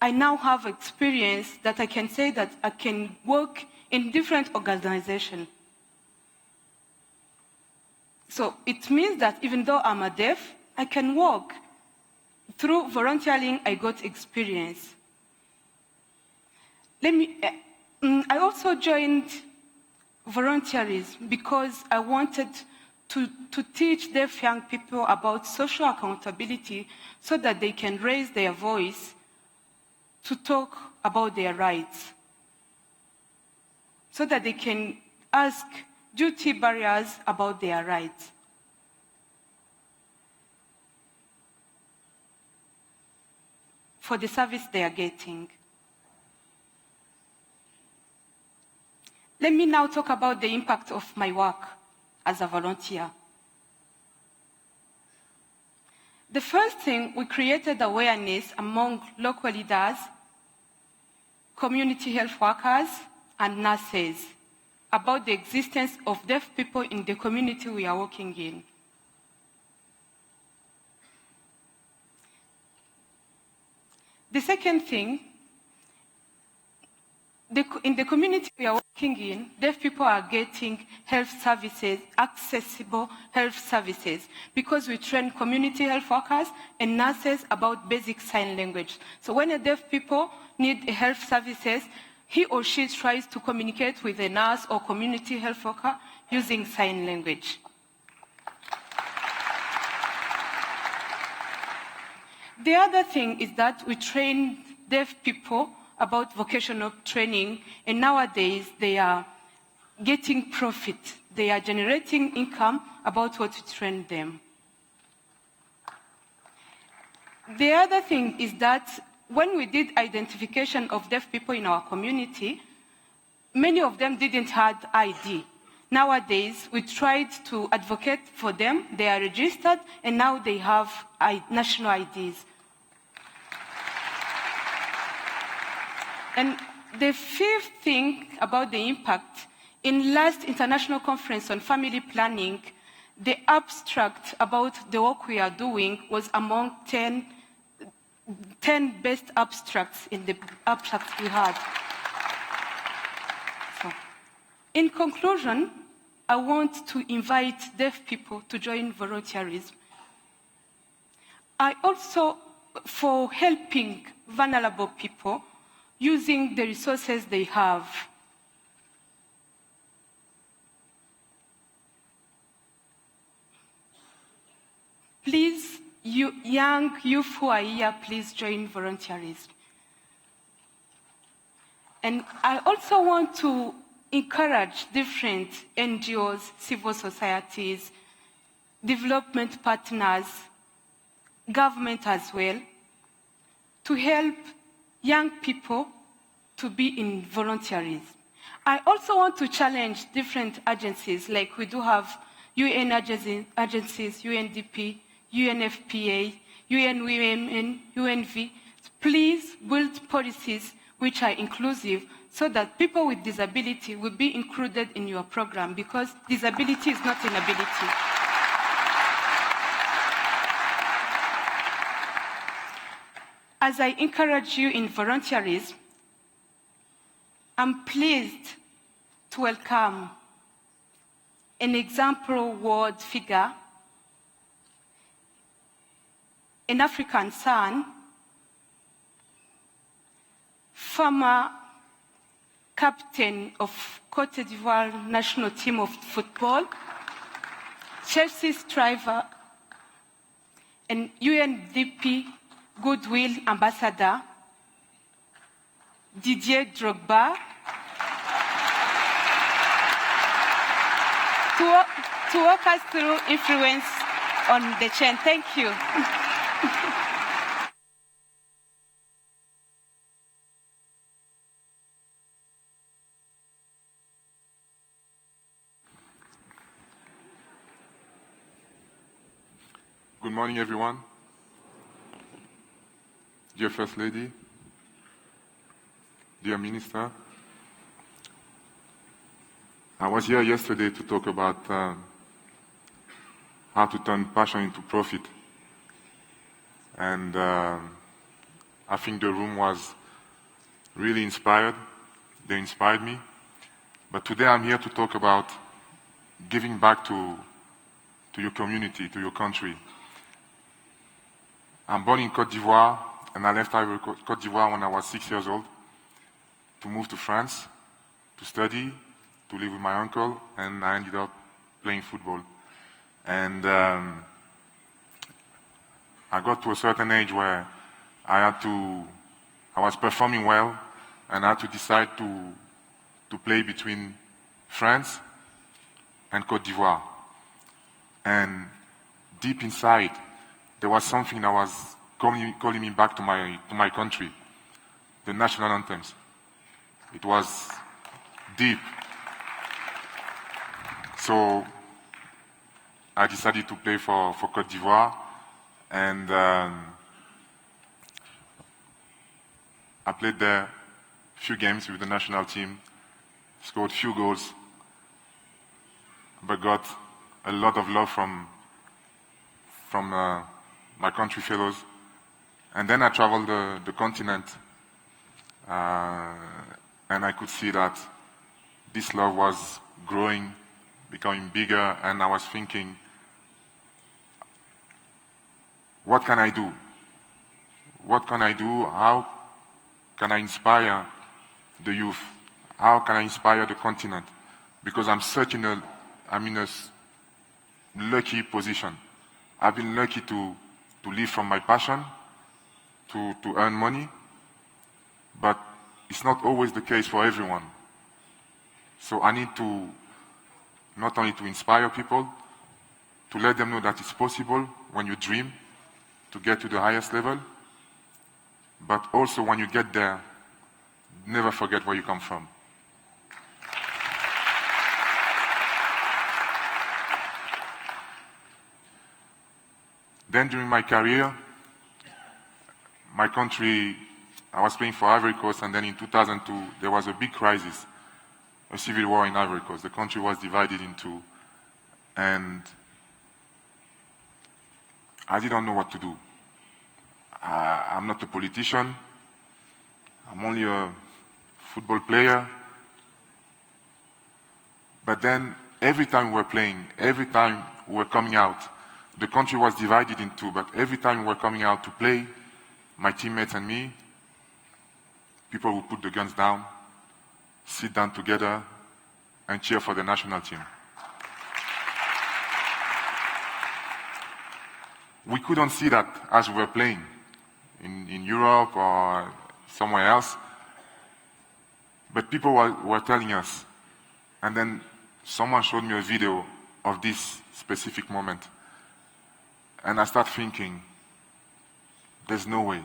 I now have experience that I can say that I can work in different organizations. So it means that even though I'm a deaf, I can work. Through volunteering, I got experience. I also joined volunteerism because I wanted to teach deaf young people about social accountability so that they can raise their voice to talk about their rights. so that they can ask duty barriers about their rights. For the service they are getting. Let me now talk about the impact of my work as a volunteer. The first thing, we created awareness among local leaders, community health workers, and nurses about the existence of deaf people in the community we are working in. The second thing, in the community we are working in, deaf people are getting health services, accessible health services, because we train community health workers and nurses about basic sign language. So when a deaf people need health services, he or she tries to communicate with a nurse or community health worker using sign language. The other thing is that we train deaf people about vocational training, and nowadays they are getting profit. They are generating income about what we train them. The other thing is that when we did identification of deaf people in our community, many of them didn't have ID. Nowadays, we tried to advocate for them. They are registered, and now they have national IDs. And the fifth thing about the impact, in last international conference on family planning, the abstract about the work we are doing was among 10 best abstracts in the abstracts we had. So, in conclusion, I want to invite deaf people to join volunteerism. I also, for helping vulnerable people, using the resources they have. Please, you young youth who are here, please join volunteerism. And I also want to encourage different NGOs, civil societies, development partners, government as well, to help young people to be in volunteerism. I also want to challenge different agencies, like we do have UN agencies, UNDP, UNFPA, UN Women, UNV. Please build policies which are inclusive so that people with disability will be included in your program, because disability is not inability. As I encourage you in volunteerism, I'm pleased to welcome an example world figure, an African son, former captain of Cote d'Ivoire national team of football, Chelsea striver, and UNDP Goodwill ambassador, Didier Drogba, to walk us through influence on the chain. Thank you. Good morning, everyone. Dear First Lady, dear Minister, I was here yesterday to talk about how to turn passion into profit. And I think the room was really inspired. They inspired me. But today I'm here to talk about giving back to your community, to your country. I'm born in Cote d'Ivoire, and I left Cote d'Ivoire when I was 6 years old to move to France, to study, to live with my uncle, and I ended up playing football. And I got to a certain age where I was performing well, and I had to decide to to play between France and Côte d'Ivoire. And deep inside, there was something that was calling me back to my country, the national anthems. It was deep. So I decided to play for Côte d'Ivoire, and I played there a few games with the national team, scored few goals, but got a lot of love from my country fellows. And then I traveled the continent, and I could see that this love was growing, becoming bigger, and I was thinking, what can I do? What can I do? How can I inspire the youth? How can I inspire the continent? Because I'm in a lucky position. I've been lucky to live from my passion, to earn money, but it's not always the case for everyone. So I need to, not only to inspire people, to let them know that it's possible when you dream to get to the highest level, but also when you get there, never forget where you come from. Then during my career, my country, I was playing for Ivory Coast, and then in 2002, there was a big crisis, a civil war in Ivory Coast. The country was divided in two, and I didn't know what to do. I'm not a politician. I'm only a football player. But then, every time we were playing, every time we were coming out, the country was divided in two, but every time we were coming out to play, my teammates and me, people would put the guns down, sit down together, and cheer for the national team. We couldn't see that as we were playing in Europe or somewhere else, but people were telling us. And then someone showed me a video of this specific moment. And I started thinking, there's no way.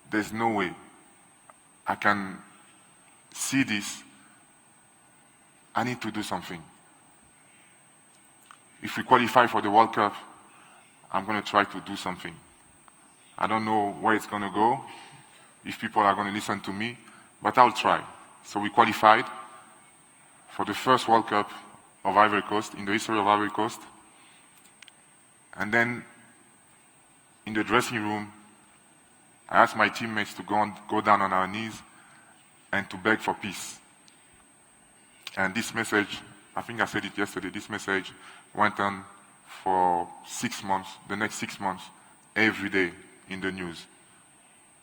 There's no way I can see this. I need to do something. If we qualify for the World Cup, I'm going to try to do something. I don't know where it's going to go, if people are going to listen to me, but I'll try. So we qualified for the first World Cup of Ivory Coast, in the history of Ivory Coast. And then, in the dressing room, I asked my teammates to go down on our knees and to beg for peace. And this message, I think I said it yesterday, this message went on for 6 months, the next 6 months, every day in the news.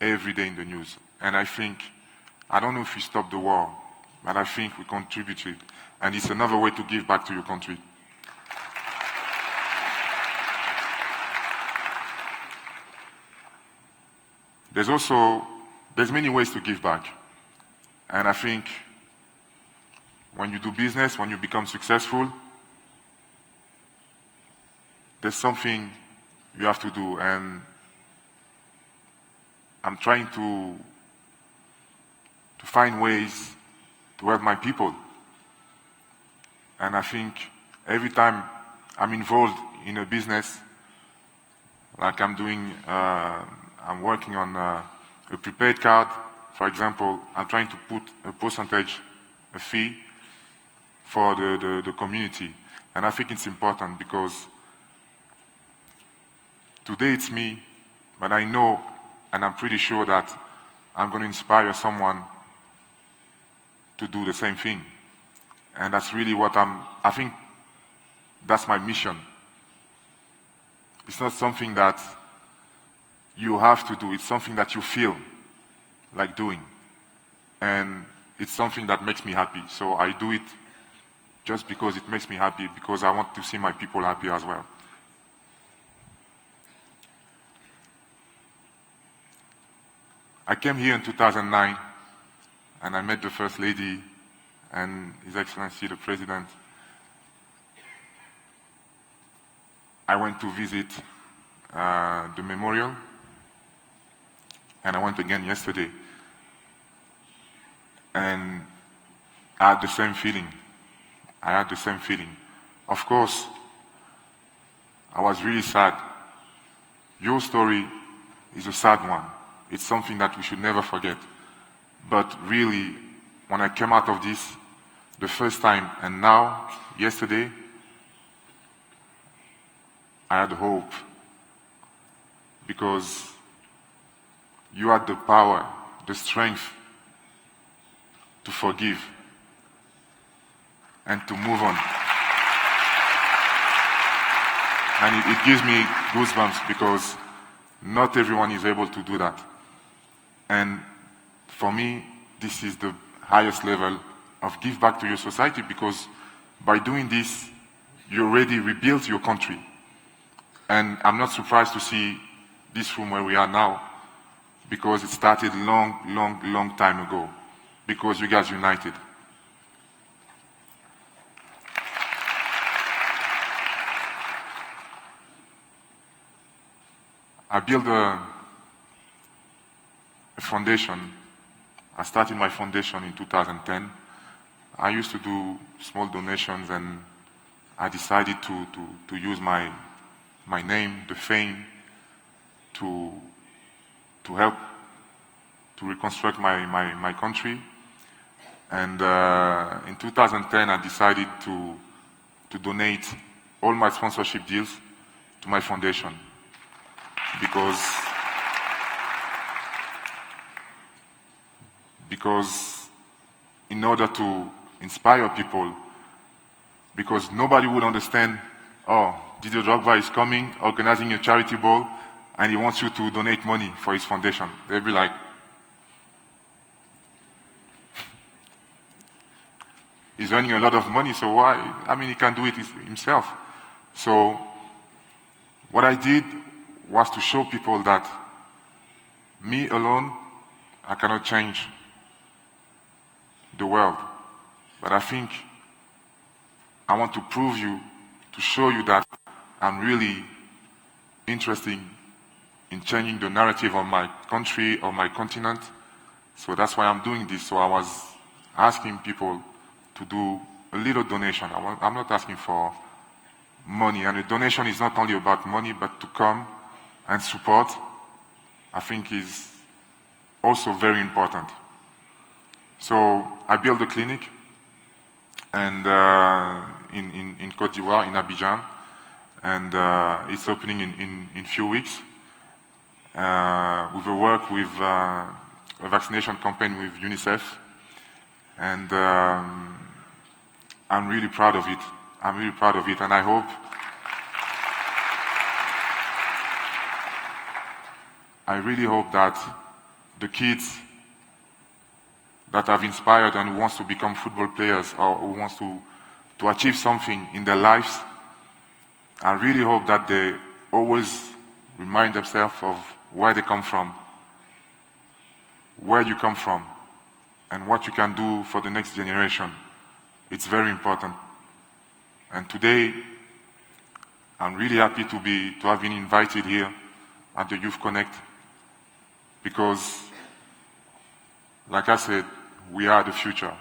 Every day in the news. And I think, I don't know if we stopped the war, but I think we contributed. And it's another way to give back to your country. There's many ways to give back. And I think when you do business, when you become successful, there's something you have to do. And I'm trying to find ways to help my people. And I think every time I'm involved in a business, like I'm doing, I'm working on a prepaid card, for example, I'm trying to put a percentage, a fee for the community. And I think it's important because today it's me, but I know and I'm pretty sure that I'm going to inspire someone to do the same thing. And that's really what I think that's my mission. It's not something that you have to do, it's something that you feel like doing. And it's something that makes me happy. So I do it just because it makes me happy, because I want to see my people happy as well. I came here in 2009 and I met the First Lady and His Excellency the President. I went to visit the memorial, and I went again yesterday. And I had the same feeling. I had the same feeling. Of course, I was really sad. Your story is a sad one. It's something that we should never forget. But really, when I came out of this, the first time, and now, yesterday, I had hope. Because you had the power, the strength to forgive and to move on. And it gives me goosebumps because not everyone is able to do that. And for me, this is the highest level of give back to your society, because by doing this, you already rebuilt your country. And I'm not surprised to see this room where we are now, because it started long time ago, because you guys united. I built a foundation. I started my foundation in 2010. I used to do small donations, and I decided to use my name, the fame, to help to reconstruct my country. And in 2010, I decided to donate all my sponsorship deals to my foundation. Because in order to inspire people, because nobody would understand, oh, Didier Drogba is coming, organizing a charity ball, and he wants you to donate money for his foundation. They'll be like, he's earning a lot of money, so why? I mean, he can do it himself. So what I did was to show people that me alone, I cannot change the world. But I think I want to prove you, to show you that I'm really interested in changing the narrative of my country, or my continent. So that's why I'm doing this. So I was asking people to do a little donation. I'm not asking for money. And a donation is not only about money, but to come and support, I think, is also very important. So I built a clinic, and in Côte d'Ivoire, in Abidjan, and it's opening in a few weeks. We will work with a vaccination campaign with UNICEF, and I'm really proud of it. I'm really proud of it, and I really hope that the kids that I've inspired and who wants to become football players, or who wants to achieve something in their lives, I really hope that they always remind themselves of where they come from, where you come from, and what you can do for the next generation. It's very important. And today, I'm really happy to have been invited here at the Youth Connect, because, like I said, we are the future.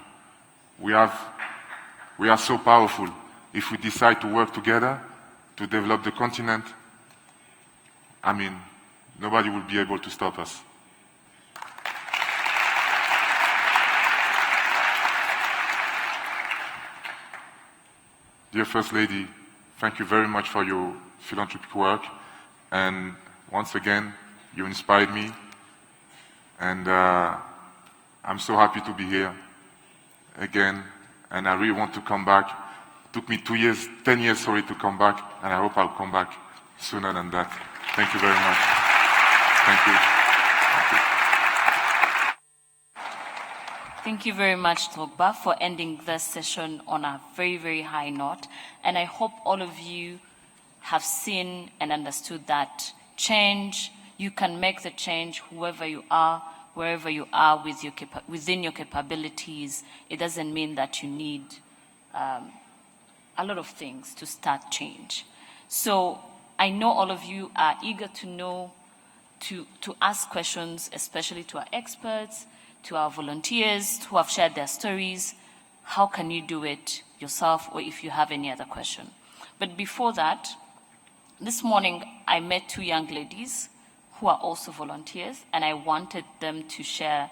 We are so powerful. If we decide to work together to develop the continent, I mean, nobody will be able to stop us. Dear First Lady, thank you very much for your philanthropic work. And once again, you inspired me. And I'm so happy to be here again. And I really want to come back. It took me 10 years, to come back. And I hope I'll come back sooner than that. Thank you very much. Thank you. Thank you very much, Drogba, for ending this session on a very, very high note. And I hope all of you have seen and understood that change, you can make the change whoever you are, wherever you are with within your capabilities, it doesn't mean that you need a lot of things to start change. So I know all of you are eager to know, to ask questions, especially to our experts, to our volunteers who have shared their stories. How can you do it yourself, or if you have any other question? But before that, this morning I met two young ladies who are also volunteers, and I wanted them to share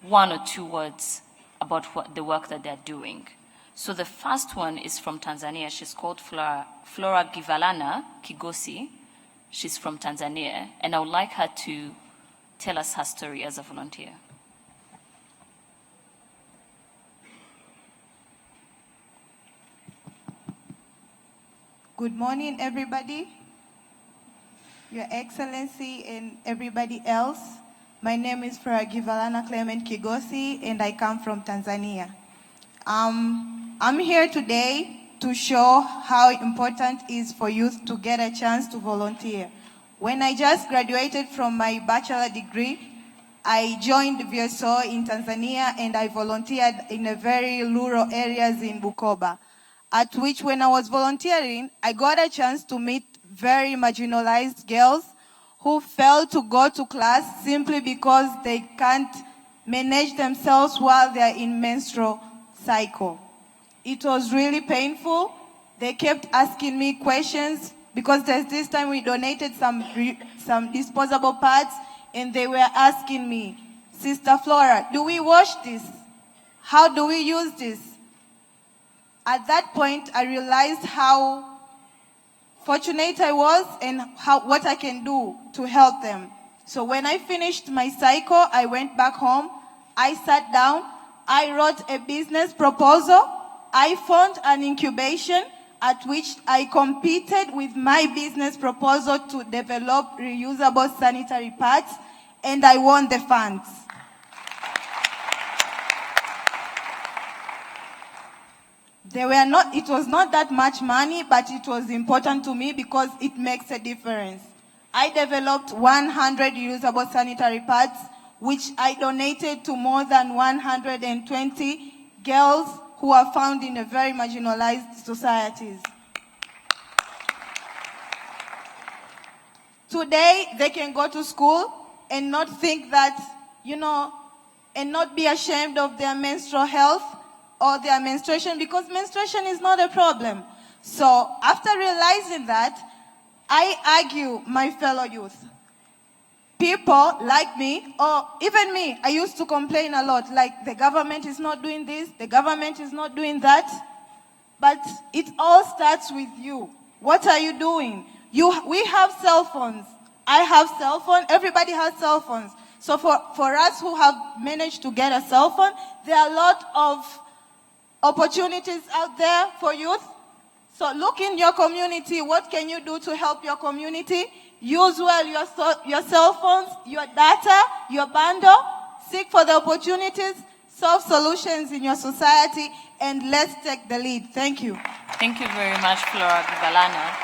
one or two words about the work that they're doing. So the first one is from Tanzania. She's called Flora Givalana Kigosi. She's from Tanzania, and I would like her to tell us her story as a volunteer. Good morning, everybody. Your Excellency and everybody else. My name is Flora Givalana Clement Kigosi, and I come from Tanzania. I'm here today to show how important it is for youth to get a chance to volunteer. When I just graduated from my bachelor degree, I joined VSO in Tanzania, and I volunteered in a very rural areas in Bukoba, at which when I was volunteering, I got a chance to meet very marginalized girls who fail to go to class simply because they can't manage themselves while they're in menstrual cycle. It was really painful. They kept asking me questions because there's this time we donated some disposable pads, and they were asking me, Sister Flora, do we wash this? How do we use this? At that point, I realized how fortunate I was and what I can do to help them. So when I finished my cycle, I went back home. I sat down. I wrote a business proposal. I formed an incubation at which I competed with my business proposal to develop reusable sanitary pads, and I won the funds. It was not that much money, but it was important to me because it makes a difference. I developed 100 reusable sanitary pads, which I donated to more than 120 girls who are found in a very marginalized societies. Today, they can go to school and not think that, and not be ashamed of their menstrual health or their menstruation, because menstruation is not a problem. So after realizing that, I argue my fellow youth. People like me, or even me, I used to complain a lot, like the government is not doing this, the government is not doing that. But it all starts with you. What are you doing? We have cell phones. I have cell phone. Everybody has cell phones. So for us who have managed to get a cell phone, there are a lot of opportunities out there for youth. So look in your community. What can you do to help your community? Use well your cell phones, your data, your bundle. Seek for the opportunities. Solve solutions in your society. And let's take the lead. Thank you. Thank you very much, Flora Givalana.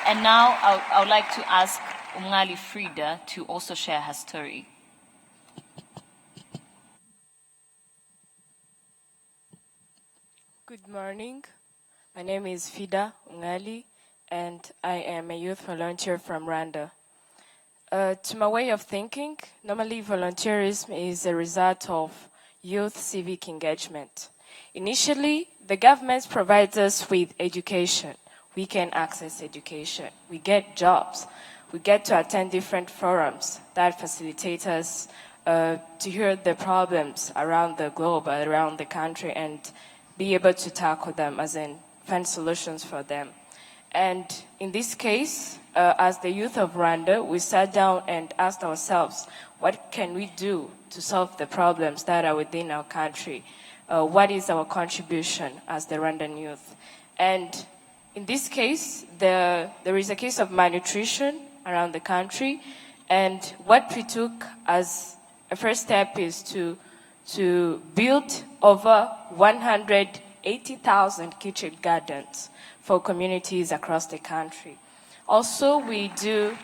And now I would like to ask Umngali Frida to also share her story. Good morning. My name is Fida Ungali, and I am a youth volunteer from Rwanda. To my way of thinking, normally volunteerism is a result of youth civic engagement. Initially, the government provides us with education. We can access education. We get jobs. We get to attend different forums that facilitate us to hear the problems around the globe, around the country, and be able to tackle them, as in find solutions for them. And in this case, as the youth of Rwanda, we sat down and asked ourselves, what can we do to solve the problems that are within our country? What is our contribution as the Rwandan youth? And in this case, there is a case of malnutrition around the country. And what we took as a first step is to build over 180,000 kitchen gardens for communities across the country. Also, we do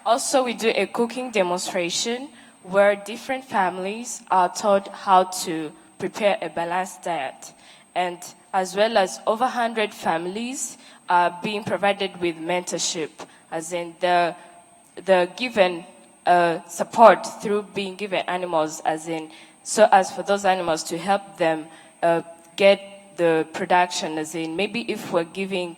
Also, we do a cooking demonstration where different families are taught how to prepare a balanced diet. And as well as over 100 families are being provided with mentorship, as in the given support through being given animals, as in, so as for those animals to help them get the production, as in maybe if we're giving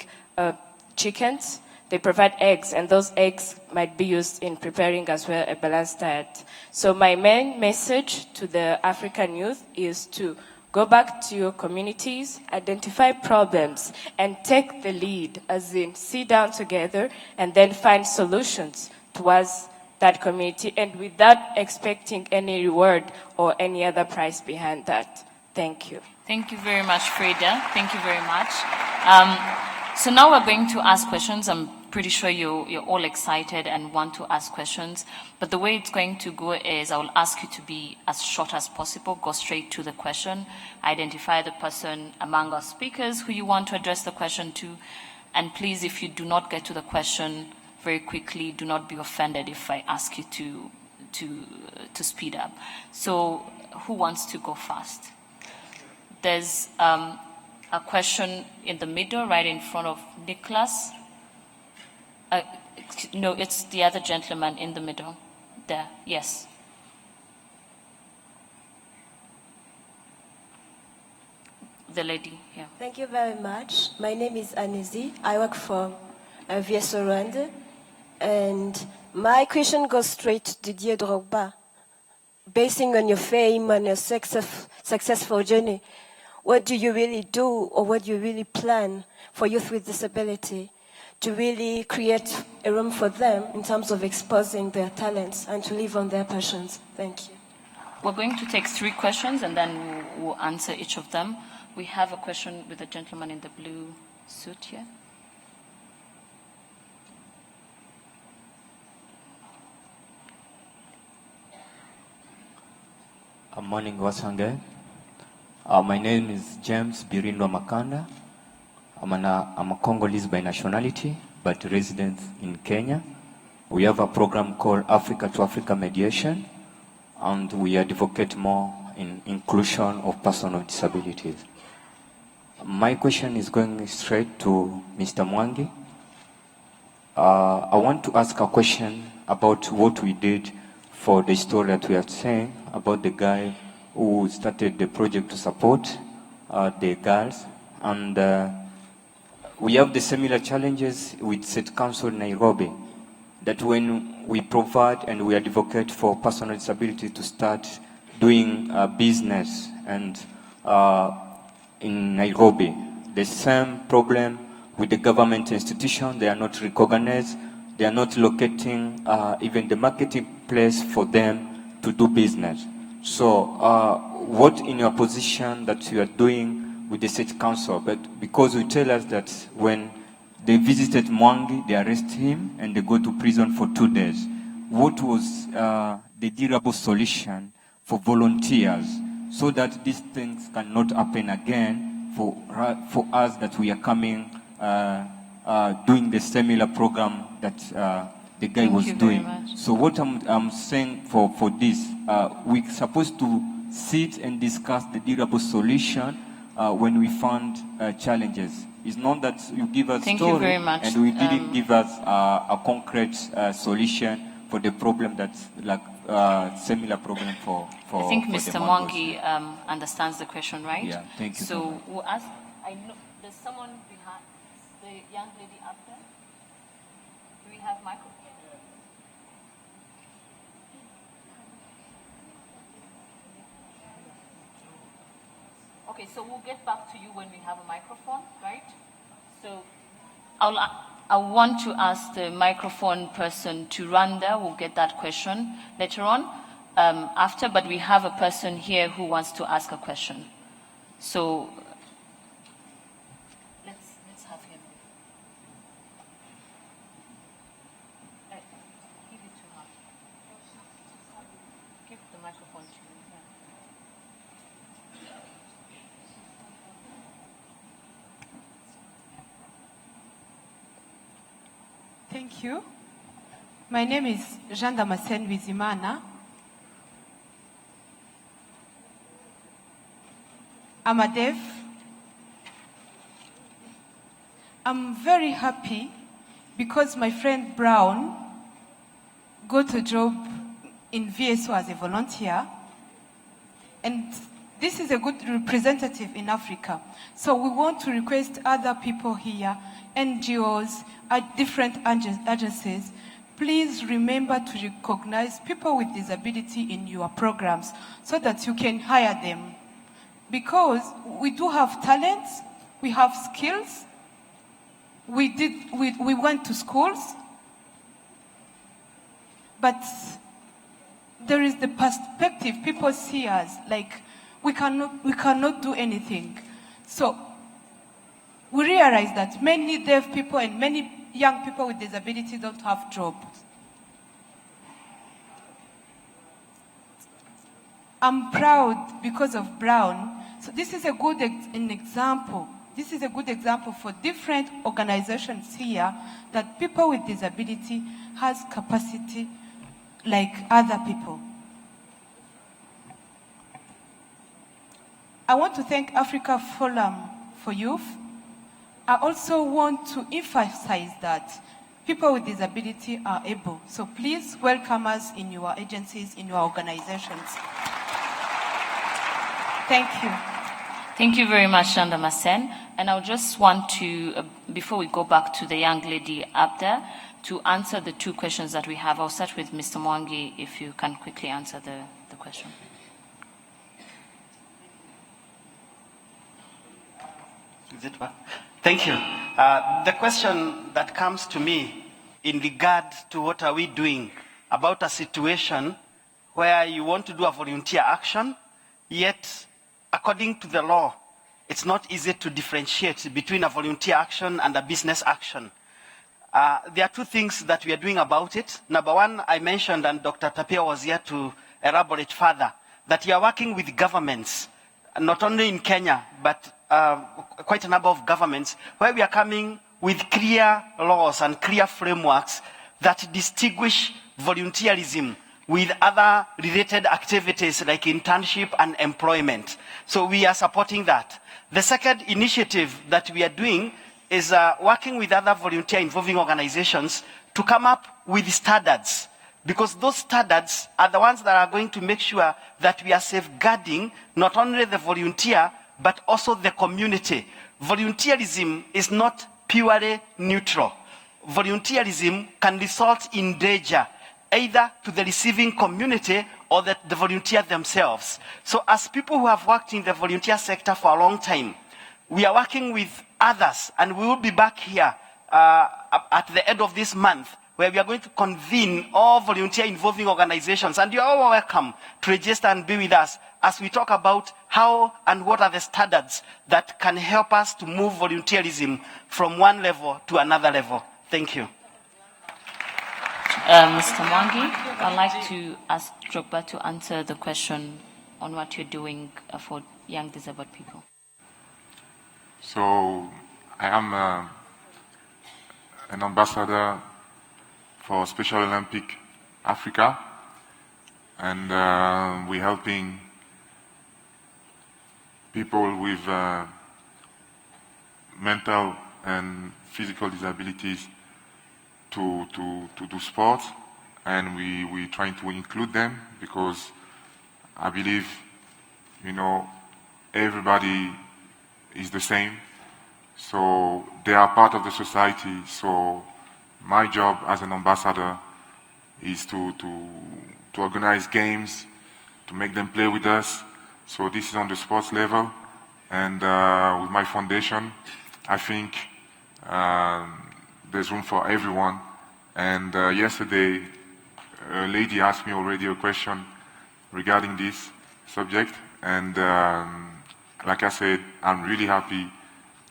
chickens, they provide eggs, and those eggs might be used in preparing as well a balanced diet. So my main message to the African youth is to go back to your communities, identify problems, and take the lead, as in sit down together and then find solutions towards that community, and without expecting any reward or any other price behind that. Thank you. Thank you very much, Frida. Thank you very much. So now we're going to ask questions. I'm pretty sure you're all excited and want to ask questions. But the way it's going to go is I will ask you to be as short as possible, go straight to the question, identify the person among our speakers who you want to address the question to. And please, if you do not get to the question very quickly, do not be offended if I ask you to speed up. So who wants to go first? There's a question in the middle, right in front of Nicholas. No, it's the other gentleman in the middle. There, yes. The lady here. Thank you very much. My name is Anizi. I work for VSO Rwanda. And my question goes straight to Didier Drogba. Basing on your fame and your successful journey, what do you really do, or what do you really plan for youth with disability to really create a room for them in terms of exposing their talents and to live on their passions? Thank you. We're going to take 3 questions and then we'll answer each of them. We have a question with the gentleman in the blue suit here. Good morning, Wasange. My name is James Birindo Makanda. I'm a Congolese by nationality, but resident in Kenya. We have a program called Africa to Africa Mediation, and we advocate more in inclusion of persons with disabilities. My question is going straight to Mr. Mwangi. I want to ask a question about what we did for the story that we are saying about the guy who started the project to support the girls. And we have the similar challenges with State Council Nairobi, that when we provide and we advocate for personal disability to start doing business, and in Nairobi, the same problem with the government institution. They are not recognized. They are not locating even the marketplace for them to do business. So what in your position that you are doing with the State Council? But because you tell us that when they visited Mwangi, they arrest him and they go to prison for 2 days. What was the durable solution for volunteers so that these things cannot happen again for us that we are coming doing the similar program that the guy was doing. So what I'm saying for this, we're supposed to sit and discuss the durable solution when we find challenges. It's not that you give us Thank story you very much. and we didn't give us a concrete solution for the problem that's like similar problem for I think for Mr. the Mongols. Mwangi understands the question, right? Yeah, thank you so So much. we'll ask, I know, there's someone behind, the young lady up there. Do we have microphone? Okay, so we'll get back to you when we have a microphone, right? So I want to ask the microphone person to run there. We'll get that question later on after, but we have a person here who wants to ask a question. So let's have him. Give it to her. Give the microphone to you. Yeah. Thank you. My name is Jean Damascene Bizimana. I'm a deaf. I'm very happy because my friend Brown got a job in VSO as a volunteer. And this is a good representative in Africa. So we want to request other people here, NGOs, different agencies, please remember to recognize people with disability in your programs so that you can hire them. Because we do have talents, we have skills, we went to schools, but there is the perspective people see us like we cannot do anything. So we realize that many deaf people and many young people with disability don't have jobs. I'm proud because of Brown. So this is a good example. This is a good example for different organizations here that people with disability has capacity like other people. I want to thank Africa Forum for Youth. I also want to emphasize that people with disability are able. So please welcome us in your agencies, in your organizations. Thank you. Thank you very much, Jean Damascene. And I just want to, before we go back to the young lady up there, to answer the two questions that we have. I'll start with Mr. Mwangi, if you can quickly answer the question. Is it what? Thank you. The question that comes to me in regard to what are we doing about a situation where you want to do a volunteer action, yet according to the law, it's not easy to differentiate between a volunteer action and a business action. There are two things that we are doing about it. Number one, I mentioned, and Dr. Tapia was here to elaborate further, that we are working with governments, not only in Kenya, but quite a number of governments, where we are coming with clear laws and clear frameworks that distinguish volunteerism with other related activities like internship and employment. So we are supporting that. The second initiative that we are doing is working with other volunteer involving organizations to come up with standards, because those standards are the ones that are going to make sure that we are safeguarding not only the volunteer, but also the community. Volunteerism is not purely neutral. Volunteerism can result in danger, either to the receiving community or the volunteer themselves. So as people who have worked in the volunteer sector for a long time, we are working with others, and we will be back here at the end of this month, where we are going to convene all volunteer involving organizations, and you're all welcome to register and be with us as we talk about how and what are the standards that can help us to move volunteerism from one level to another level. Thank you. Mr. Mwangi, I'd like to ask Drogba to answer the question on what you're doing for young disabled people. So I am an ambassador for Special Olympic Africa, and we're helping people with mental and physical disabilities to do sports, and we're trying to include them, because I believe, you know, everybody is the same, so they are part of the society. So my job as an ambassador is to organize games, to make them play with us. So this is on the sports level, and with my foundation, I think there's room for everyone. And yesterday, a lady asked me already a question regarding this subject, and like I said, I'm really happy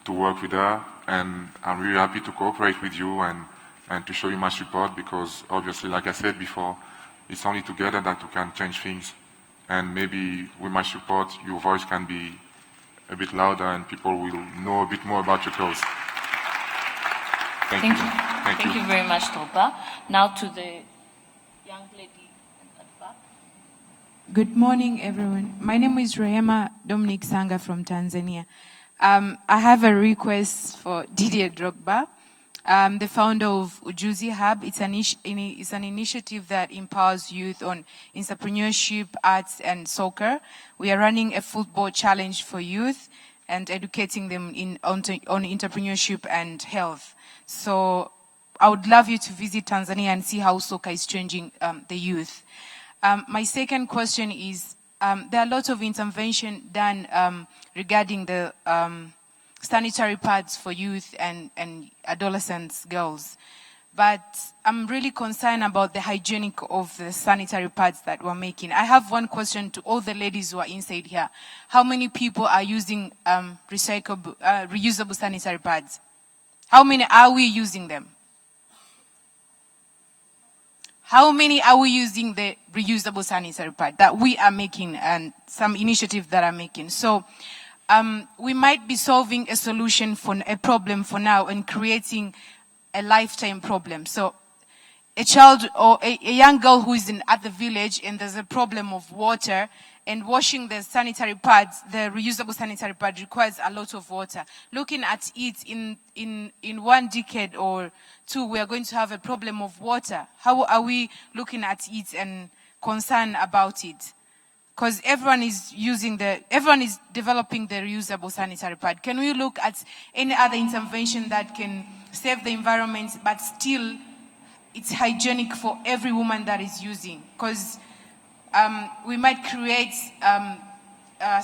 to work with her, and I'm really happy to cooperate with you and to show you my support, because obviously, like I said before, it's only together that we can change things. And maybe with my support, your voice can be a bit louder and people will know a bit more about your cause. Thank you. Thank you very much, Drogba. Now to the young lady at the back. Good morning, everyone. My name is Rehema Dominic Sanga from Tanzania. I have a request for Didier Drogba, the founder of Ujuzi Hub. It's an initiative that empowers youth on entrepreneurship, arts, and soccer. We are running a football challenge for youth and educating them on entrepreneurship and health. So I would love you to visit Tanzania and see how soccer is changing the youth. My second question is, there are lots of intervention done regarding the sanitary pads for youth and adolescents, girls. But I'm really concerned about the hygienic of the sanitary pads that we're making. I have one question to all the ladies who are inside here. How many people are using reusable sanitary pads? How many are we using them? How many are we using the reusable sanitary pad that we are making and some initiatives that are making? So we might be solving a solution for a problem for now and creating a lifetime problem. So a child or a young girl who is at the village and there's a problem of water and washing the sanitary pads, the reusable sanitary pad requires a lot of water. Looking at it in 1 decade or 2, we are going to have a problem of water. How are we looking at it and concerned about it? Because everyone is developing the reusable sanitary pad. Can we look at any other intervention that can save the environment, but still it's hygienic for every woman that is using? Because we might create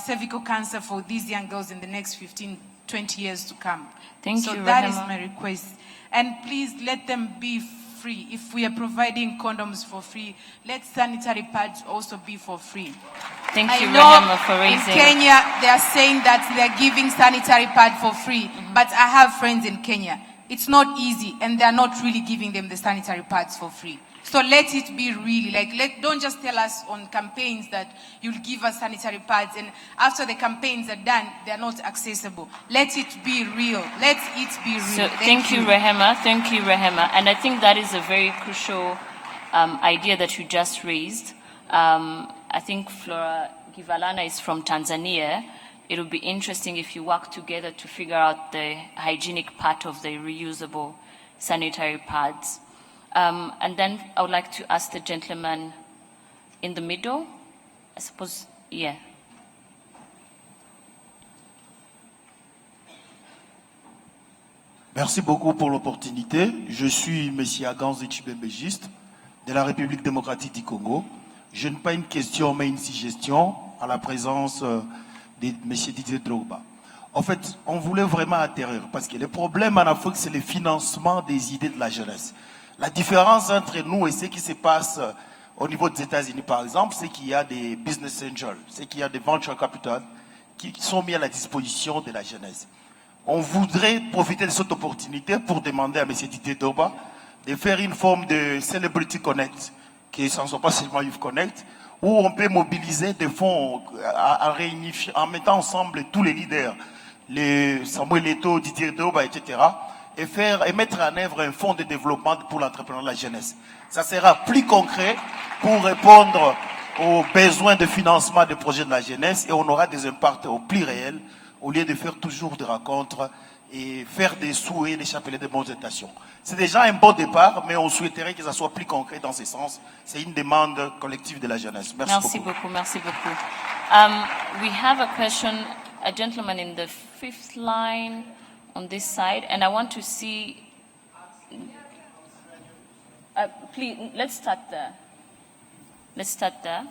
cervical cancer for these young girls in the next 15, 20 years to come. Thank you, So that is Rehema. my request. And please let them be free. If we are providing condoms for free, let sanitary pads also be for free. Thank you, I know Rehema, for raising. in Kenya, they are saying that they're giving sanitary pad for free, but I have friends in Kenya. It's not easy, and they're not really giving them the sanitary pads for free. So let it be really, don't just tell us on campaigns that you'll give us sanitary pads, and after the campaigns are done, they're not accessible. Let it be real. Let it be real. So thank you, Rehema. Thank you, Rehema. And I think that is a very crucial idea that you just raised. I think Flora Givalana is from Tanzania. It would be interesting if you work together to figure out the hygienic part of the reusable sanitary pads. And then I would like to ask the gentleman in the middle. I suppose, yeah. Merci beaucoup pour l'opportunité. Je suis M. Aganze Chibembegiste de la République démocratique du Congo. Je n'ai pas une question, mais une suggestion à la présence de M. Didier Drogba. En fait, on voulait vraiment atterrir parce que le problème en Afrique, c'est le financement des idées de la jeunesse. La différence entre nous et ce qui se passe au niveau des États-Unis, par exemple, c'est qu'il y a des business angels, c'est qu'il y a des venture capital qui sont mis à la disposition de la jeunesse. On voudrait profiter de cette opportunité pour demander à M. Didier Drogba de faire une forme de Celebrity Connect, qui ne sont pas seulement Youth Connect, où on peut mobiliser des fonds en mettant ensemble tous les leaders, les Samuel Eto'o, Didier Drogba, etc., et mettre en œuvre un fonds de développement pour l'entrepreneuriat de la jeunesse. Ça sera plus concret pour répondre aux besoins de financement des projets de la jeunesse et on aura des impacts au plus réels au lieu de faire toujours des rencontres et faire des souhaits, des chapelets de bonnes intentions. C'est déjà un bon départ, mais on souhaiterait que ça soit plus concret dans ce sens. C'est une demande collective de la jeunesse. Merci beaucoup. Merci beaucoup. We have a question, a gentleman in the 5th line on this side, and I want to see, please, let's start there. Let's start there.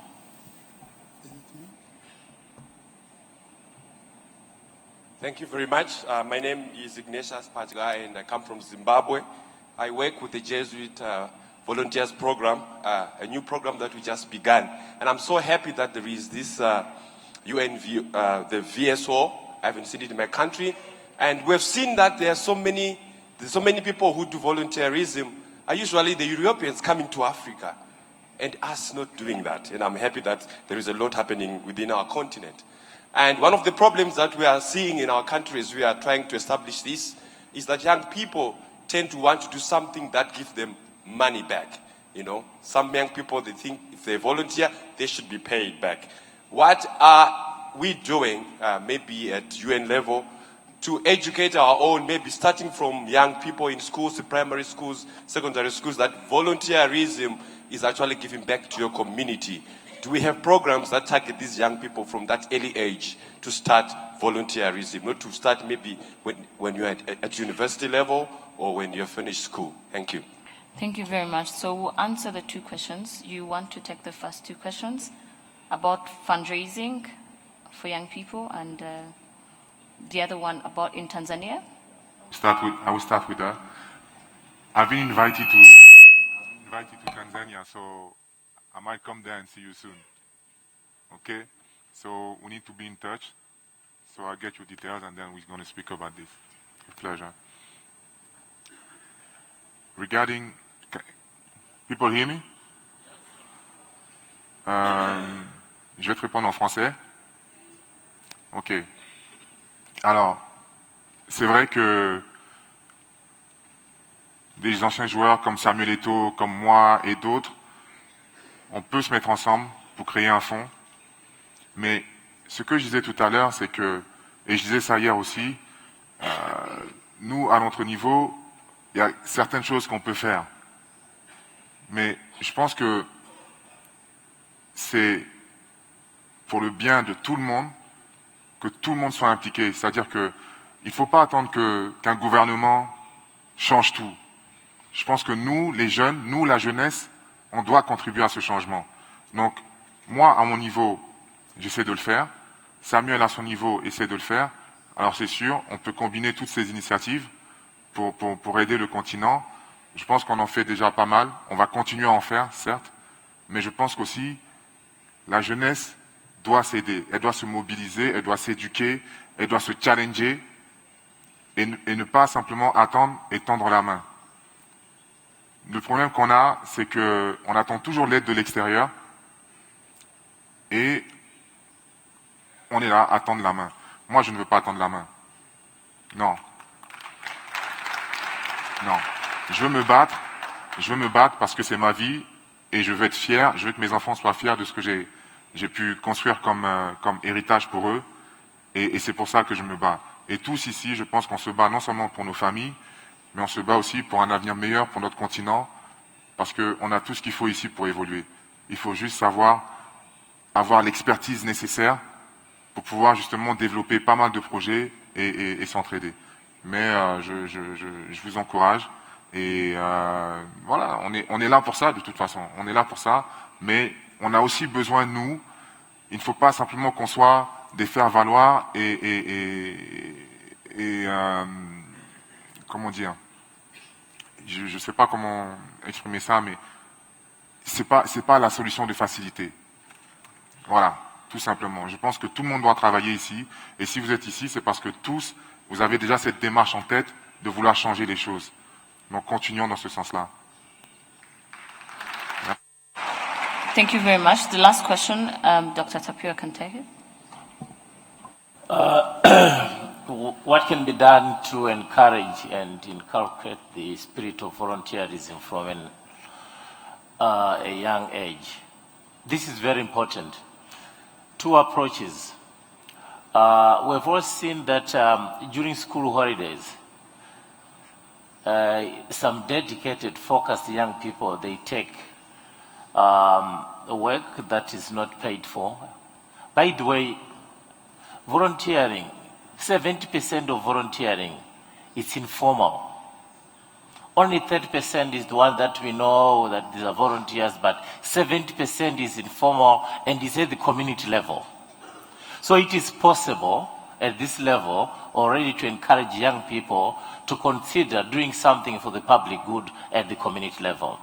Thank you very much. My name is Ignatius Pachga and I come from Zimbabwe. I work with the Jesuit Volunteers Program, a new program that we just began. And I'm so happy that there is this the VSO. I haven't seen it in my country. And we've seen that there's so many people who do volunteerism are usually the Europeans coming to Africa and us not doing that. And I'm happy that there is a lot happening within our continent. And one of the problems that we are seeing in our countries, we are trying to establish this, is that young people tend to want to do something that gives them money back. You know, some young people, they think if they volunteer, they should be paid back. What are we doing, maybe at UN level, to educate our own, maybe starting from young people in schools, primary schools, secondary schools, that volunteerism is actually giving back to your community? Do we have programs that target these young people from that early age to start volunteerism, not to start maybe when you're at university level or when you're finished school? Thank you. Thank you very much. So we'll answer the two questions. You want to take the first two questions about fundraising for young people, and the other one about in Tanzania? I will start with that. I've been invited to Tanzania, so I might come there and see you soon. Okay? So we need to be in touch. So I'll get your details and then we're going to speak about this. With pleasure. Regarding... People hear me? Je vais te répondre en français. Ok. Alors, c'est vrai que des anciens joueurs comme Samuel Eto'o, comme moi et d'autres, on peut se mettre ensemble pour créer un fonds. Mais ce que je disais tout à l'heure, c'est que, et je disais ça hier aussi, nous, à notre niveau, il y a certaines choses qu'on peut faire. Mais je pense que c'est pour le bien de tout le monde que tout le monde soit impliqué. C'est-à-dire qu'il ne faut pas attendre qu'un gouvernement change tout. Je pense que nous, les jeunes, nous, la jeunesse, on doit contribuer à ce changement. Donc, moi, à mon niveau, j'essaie de le faire. Samuel, à son niveau, essaie de le faire. Alors, c'est sûr, on peut combiner toutes ces initiatives pour aider le continent. Je pense qu'on en fait déjà pas mal. On va continuer à en faire, certes. Mais je pense qu'aussi, la jeunesse doit s'aider. Elle doit se mobiliser, elle doit s'éduquer, elle doit se challenger et ne pas simplement attendre et tendre la main. Le problème qu'on a, c'est qu'on attend toujours l'aide de l'extérieur et on est là à tendre la main. Moi, je ne veux pas tendre la main. Non. Non. Je veux me battre parce que c'est ma vie et je veux être fier, je veux que mes enfants soient fiers de ce que j'ai pu construire comme héritage pour eux et c'est pour ça que je me bats. Et tous ici, je pense qu'on se bat non seulement pour nos familles, mais on se bat aussi pour un avenir meilleur pour notre continent parce qu'on a tout ce qu'il faut ici pour évoluer. Il faut juste savoir avoir l'expertise nécessaire pour pouvoir justement développer pas mal de projets et s'entraider. Mais je vous encourage. Et voilà, on est là pour ça de toute façon, on est là pour ça, mais on a aussi besoin de nous. Il ne faut pas simplement qu'on soit des faire-valoir et comment dire, je ne sais pas comment exprimer ça, mais c'est pas la solution de facilité. Voilà, tout simplement. Je pense que tout le monde doit travailler ici, et si vous êtes ici, c'est parce que tous, vous avez déjà cette démarche en tête de vouloir changer les choses. Donc, continuons dans ce sens-là. Thank you very much. The last question, Dr. Tapio can take it. What can be done to encourage and inculcate the spirit of volunteerism from a young age? This is very important. Two approaches. We've all seen that during school holidays, some dedicated, focused young people, they take work that is not paid for. By the way, volunteering, 70% of volunteering is informal. Only 30% is the one that we know that these are volunteers, but 70% is informal and is at the community level. So it is possible at this level already to encourage young people to consider doing something for the public good at the community level.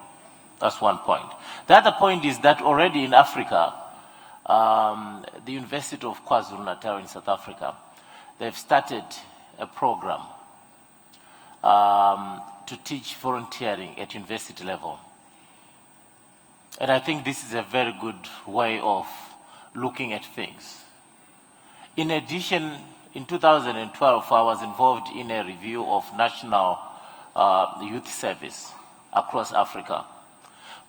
That's one point. The other point is that already in Africa, the University of KwaZulu-Natal in South Africa, they've started a program to teach volunteering at university level. And I think this is a very good way of looking at things. In addition, in 2012, I was involved in a review of national youth service across Africa.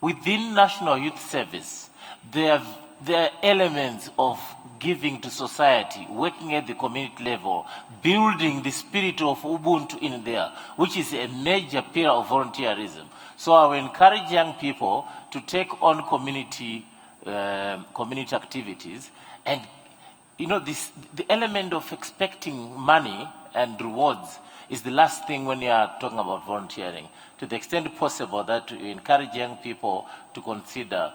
Within National Youth Service, there are elements of giving to society, working at the community level, building the spirit of Ubuntu in there, which is a major pillar of volunteerism. So I will encourage young people to take on community activities. And you know, the element of expecting money and rewards is the last thing when you are talking about volunteering. To the extent possible, that you encourage young people to consider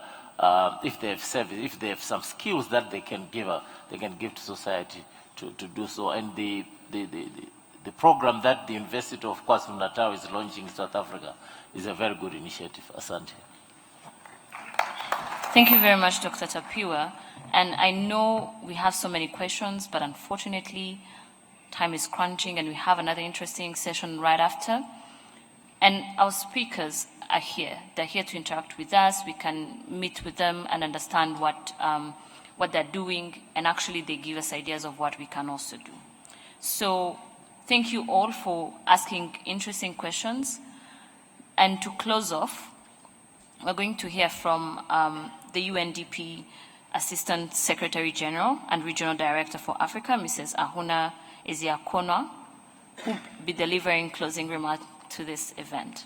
if they have service, if they have some skills that they can give to society to do so. And the program that the University of KwaZulu-Natal is launching in South Africa is a very good initiative. Asante. Thank you very much, Dr. Tapiwa. And I know we have so many questions, but unfortunately, time is crunching and we have another interesting session right after. And our speakers are here. They're here to interact with us. We can meet with them and understand what they're doing, and actually they give us ideas of what we can also do. So thank you all for asking interesting questions. And to close off, we're going to hear from the UNDP Assistant Secretary General and Regional Director for Africa, Mrs. Ahuna Eziakona, who will be delivering closing remarks to this event.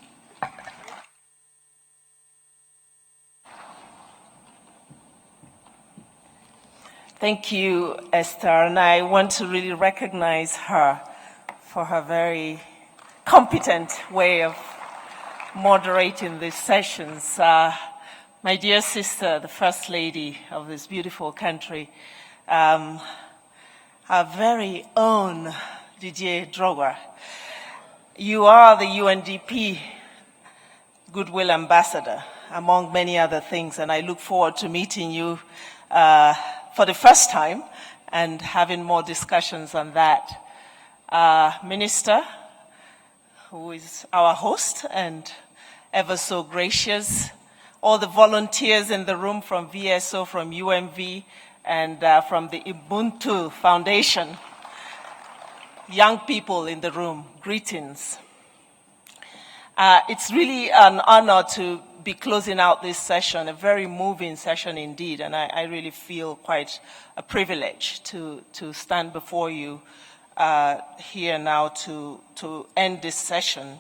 Thank you, Esther, and I want to really recognize her for her very competent way of moderating these sessions. My dear sister, the First Lady of this beautiful country, our very own Didier Drogba. You are the UNDP Goodwill Ambassador, among many other things, and I look forward to meeting you for the first time and having more discussions on that. Minister, who is our host and ever so gracious, all the volunteers in the room from VSO, from UMV, and from the Imbuto Foundation, young people in the room, greetings. It's really an honor to be closing out this session, a very moving session indeed, and I really feel quite a privilege to stand before you here now to end this session.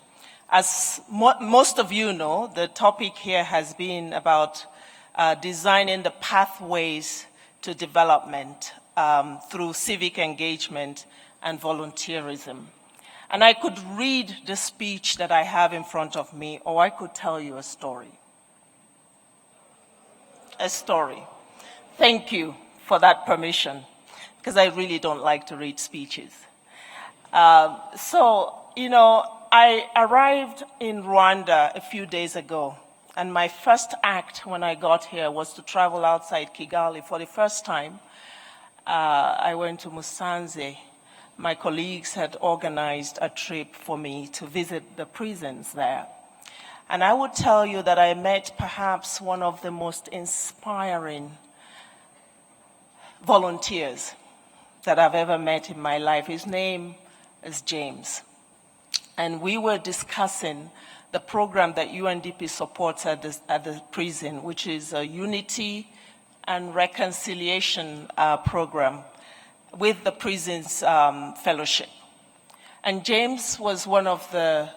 As most of you know, the topic here has been about designing the pathways to development through civic engagement and volunteerism. And I could read the speech that I have in front of me, or I could tell you a story. A story. Thank you for that permission, because I really don't like to read speeches. I arrived in Rwanda a few days ago, and my first act when I got here was to travel outside Kigali. For the first time, I went to Musanze. My colleagues had organized a trip for me to visit the prisons there. And I would tell you that I met perhaps one of the most inspiring volunteers that I've ever met in my life. His name is James. And we were discussing the program that UNDP supports at the prison, which is a unity and reconciliation program with the prison's fellowship. And James was one of the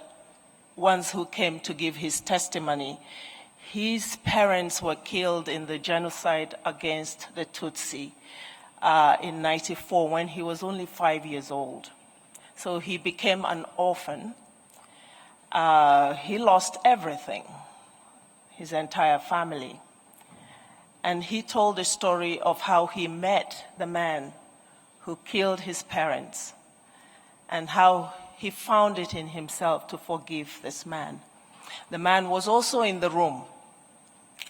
ones who came to give his testimony. His parents were killed in the genocide against the Tutsi in '94 when he was only 5 years old. So he became an orphan. He lost everything, his entire family. And he told the story of how he met the man who killed his parents and how he found it in himself to forgive this man. The man was also in the room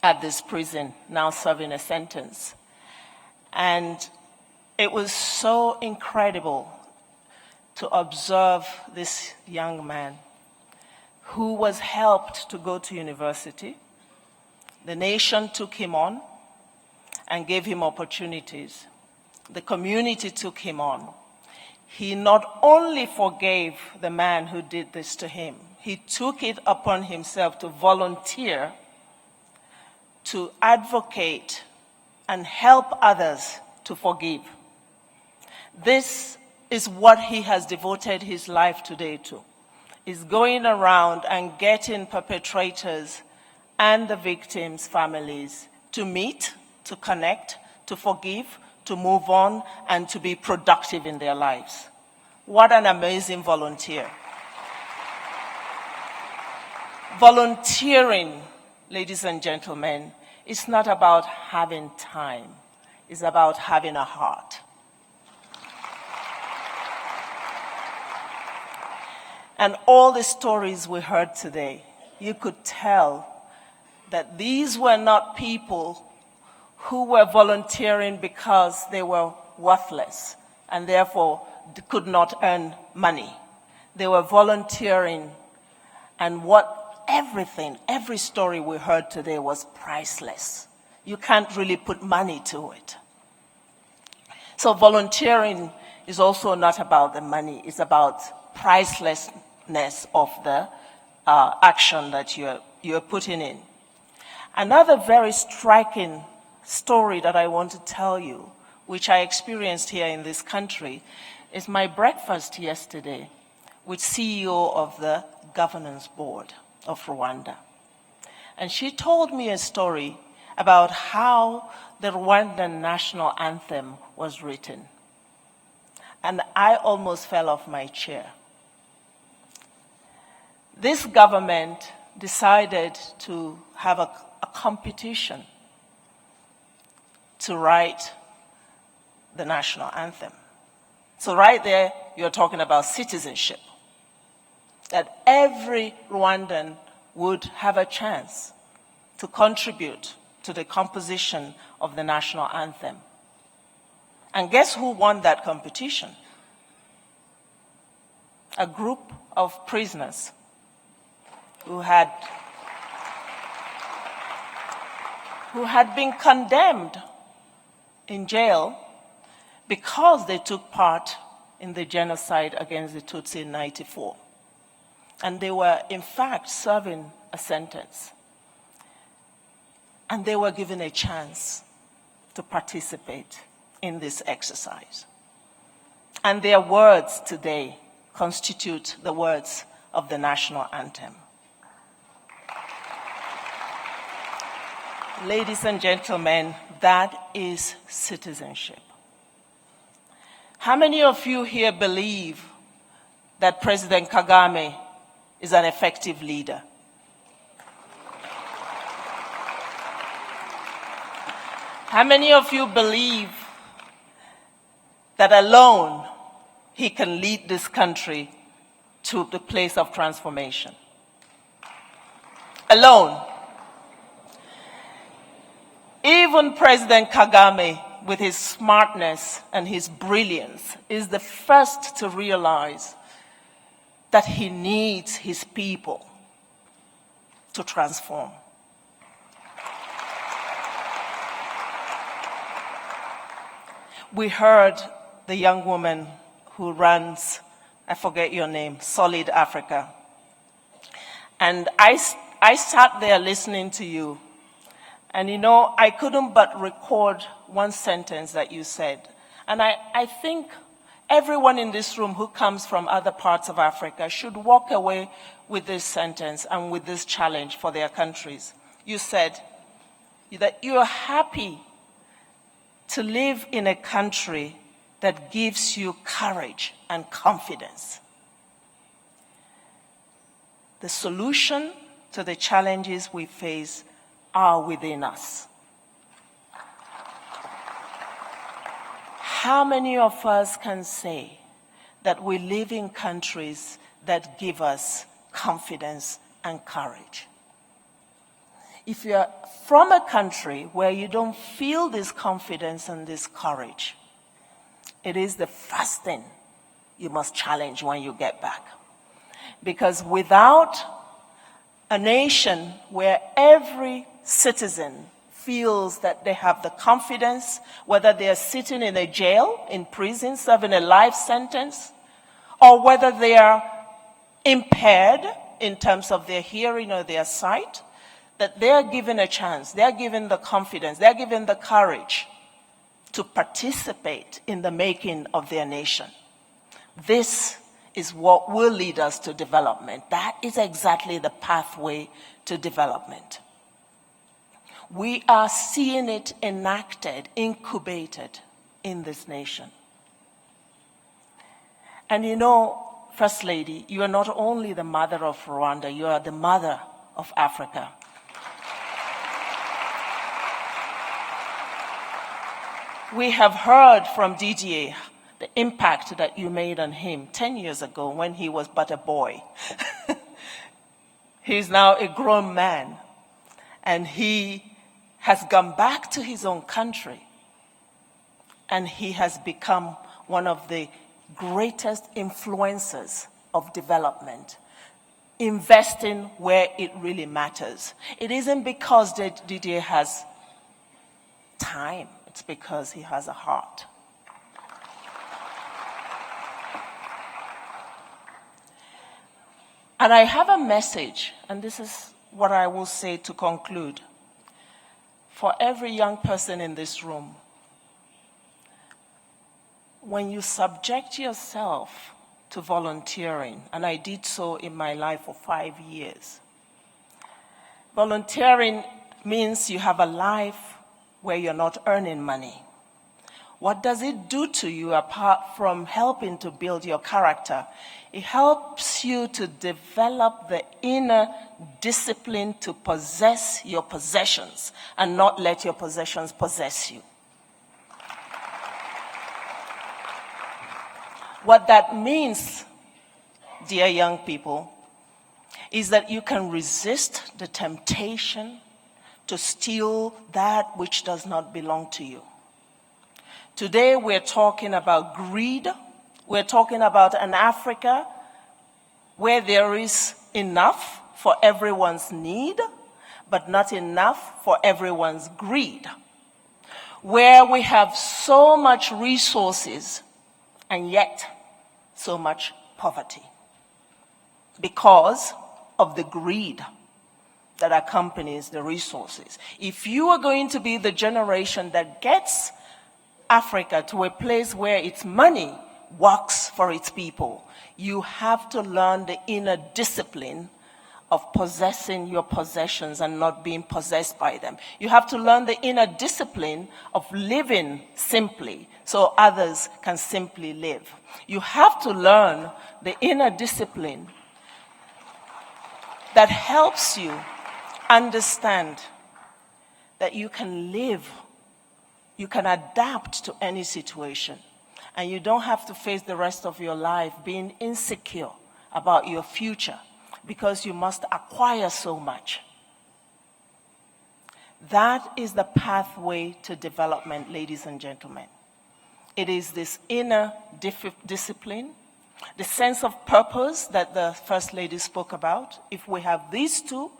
at this prison, now serving a sentence. And it was so incredible to observe this young man who was helped to go to university. The nation took him on and gave him opportunities. The community took him on. He not only forgave the man who did this to him, he took it upon himself to volunteer to advocate and help others to forgive. This is what he has devoted his life today to, is going around and getting perpetrators and the victims' families to meet, to connect, to forgive, to move on, and to be productive in their lives. What an amazing volunteer. Volunteering, ladies and gentlemen, is not about having time. It's about having a heart. And all the stories we heard today, you could tell that these were not people who were volunteering because they were worthless and therefore could not earn money. They were volunteering, and every story we heard today was priceless. You can't really put money to it. So volunteering is also not about the money, it's about pricelessness of the action that you're putting in. Another very striking story that I want to tell you, which I experienced here in this country, is my breakfast yesterday with CEO of the governance board of Rwanda. And she told me a story about how the Rwandan national anthem was written. And I almost fell off my chair. This government decided to have a competition to write the national anthem. So right there, you're talking about citizenship. That every Rwandan would have a chance to contribute to the composition of the national anthem. And guess who won that competition? A group of prisoners who had been condemned in jail because they took part in the genocide against the Tutsi in '94. And they were, in fact, serving a sentence. And they were given a chance to participate in this exercise. And their words today constitute the words of the national anthem. Ladies and gentlemen, that is citizenship. How many of you here believe that President Kagame is an effective leader? How many of you believe that alone he can lead this country to the place of transformation? Alone. Even President Kagame, with his smartness and his brilliance, is the first to realize that he needs his people to transform. We heard the young woman who runs, I forget your name, Solid Africa. And I sat there listening to you. And you know, I couldn't but record one sentence that you said. And I think everyone in this room who comes from other parts of Africa should walk away with this sentence and with this challenge for their countries. You said that you're happy to live in a country that gives you courage and confidence. The solution to the challenges we face are within us. How many of us can say that we live in countries that give us confidence and courage? If you're from a country where you don't feel this confidence and this courage, it is the first thing you must challenge when you get back. Because without a nation where every citizen feels that they have the confidence, whether they are sitting in a jail, in prison, serving a life sentence, or whether they are impaired in terms of their hearing or their sight, that they're given a chance, they're given the confidence, they're given the courage to participate in the making of their nation. This is what will lead us to development. That is exactly the pathway to development. We are seeing it enacted, incubated in this nation. And you know, First Lady, you are not only the mother of Rwanda, you are the mother of Africa. We have heard from Didier the impact that you made on him 10 years ago when he was but a boy. He's now a grown man, and he has gone back to his own country, and he has become one of the greatest influencers of development, investing where it really matters. It isn't because Didier has time, it's because he has a heart. And I have a message, and this is what I will say to conclude. For every young person in this room, when you subject yourself to volunteering, and I did so in my life for 5 years, volunteering means you have a life where you're not earning money. What does it do to you apart from helping to build your character? It helps you to develop the inner discipline to possess your possessions and not let your possessions possess you. What that means, dear young people, is that you can resist the temptation to steal that which does not belong to you. Today we're talking about greed. We're talking about an Africa where there is enough for everyone's need, but not enough for everyone's greed. Where we have so much resources and yet so much poverty because of the greed that accompanies the resources. If you are going to be the generation that gets Africa to a place where its money works for its people, you have to learn the inner discipline of possessing your possessions and not being possessed by them. You have to learn the inner discipline of living simply so others can simply live. You have to learn the inner discipline that helps you understand that you can live, you can adapt to any situation, and you don't have to face the rest of your life being insecure about your future because you must acquire so much. That is the pathway to development, ladies and gentlemen. It is this inner discipline, the sense of purpose that the First Lady spoke about. If we have these two,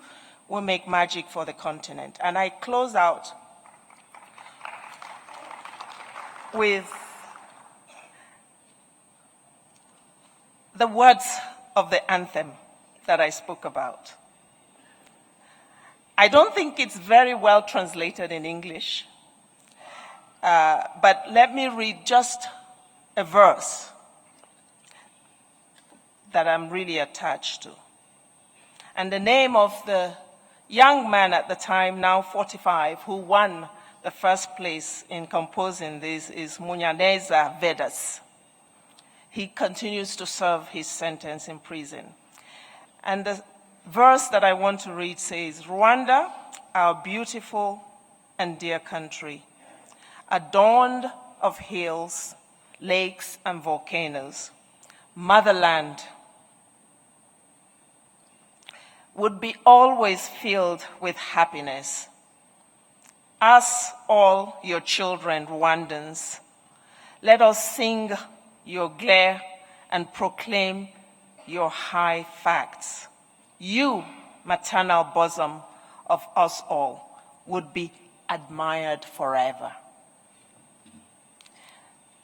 we'll make magic for the continent. And I close out with the words of the anthem that I spoke about. I don't think it's very well translated in English, but let me read just a verse that I'm really attached to. And the name of the young man at the time, now 45, who won the first place in composing this is Munyaneza Vedas. He continues to serve his sentence in prison. And the verse that I want to read says, Rwanda, our beautiful and dear country, adorned of hills, lakes, and volcanoes, motherland, would be always filled with happiness. Us, all your children, Rwandans, let us sing your glare and proclaim your high facts. You, maternal bosom of us all, would be admired forever.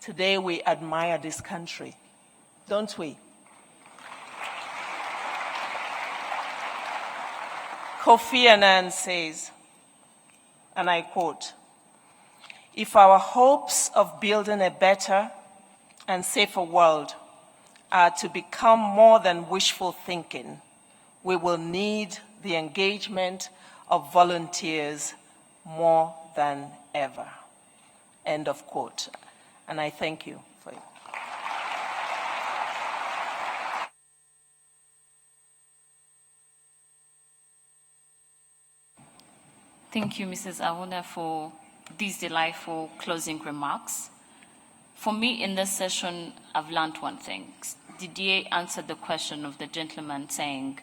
Today we admire this country, don't we? Kofi Annan says, and I quote, "If our hopes of building a better and safer world are to become more than wishful thinking, we will need the engagement of volunteers more than ever." End of quote. And I thank you for it. Thank you, Mrs. Ahuna, for these delightful closing remarks. For me, in this session, I've learned one thing. Didier answered the question of the gentleman saying,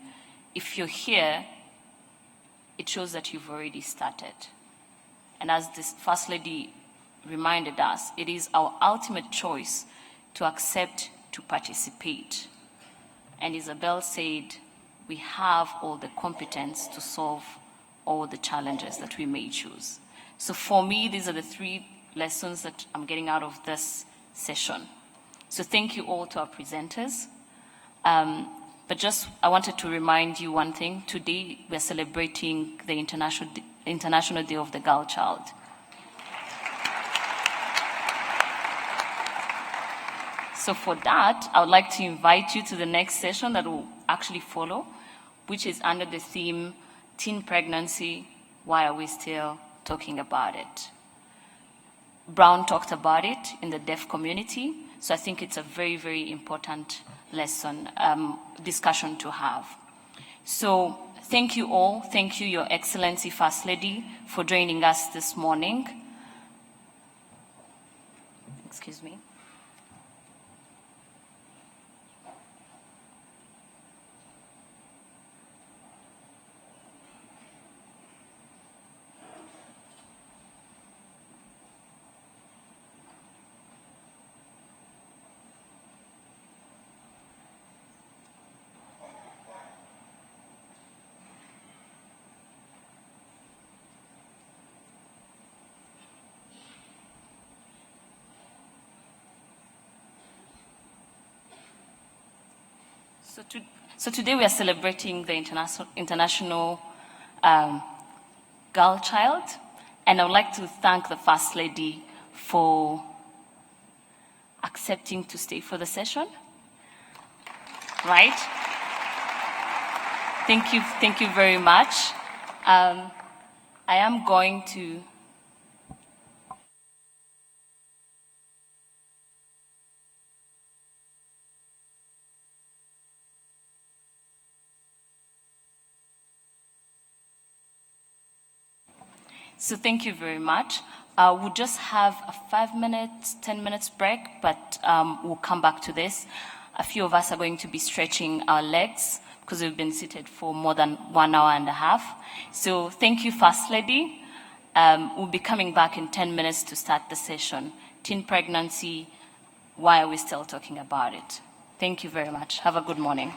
if you're here, it shows that you've already started. And as this First Lady reminded us, it is our ultimate choice to accept to participate. And Isabel said, we have all the competence to solve all the challenges that we may choose. So for me, these are the 3 lessons that I'm getting out of this session. So thank you all to our presenters. But just, I wanted to remind you one thing. Today, we're celebrating the International Day of the Girl Child. So for that, I would like to invite you to the next session that will actually follow, which is under the theme, Teen Pregnancy, Why Are We Still Talking About It? Brown talked about it in the deaf community, so I think it's a very, very important lesson, discussion to have. So thank you all. Thank you, Your Excellency First Lady, for joining us this morning. Excuse me. So today we are celebrating the International Girl Child, and I would like to thank the First Lady for accepting to stay for the session. Right? Thank you very much. I am going to So thank you very much. We'll just have a 5 minutes, 10 minutes break, but we'll come back to this. A few of us are going to be stretching our legs because we've been seated for more than 1 hour and a half. So thank you, First Lady. We'll be coming back in 10 minutes to start the session. Teen pregnancy, why are we still talking about it? Thank you very much. Have a good morning.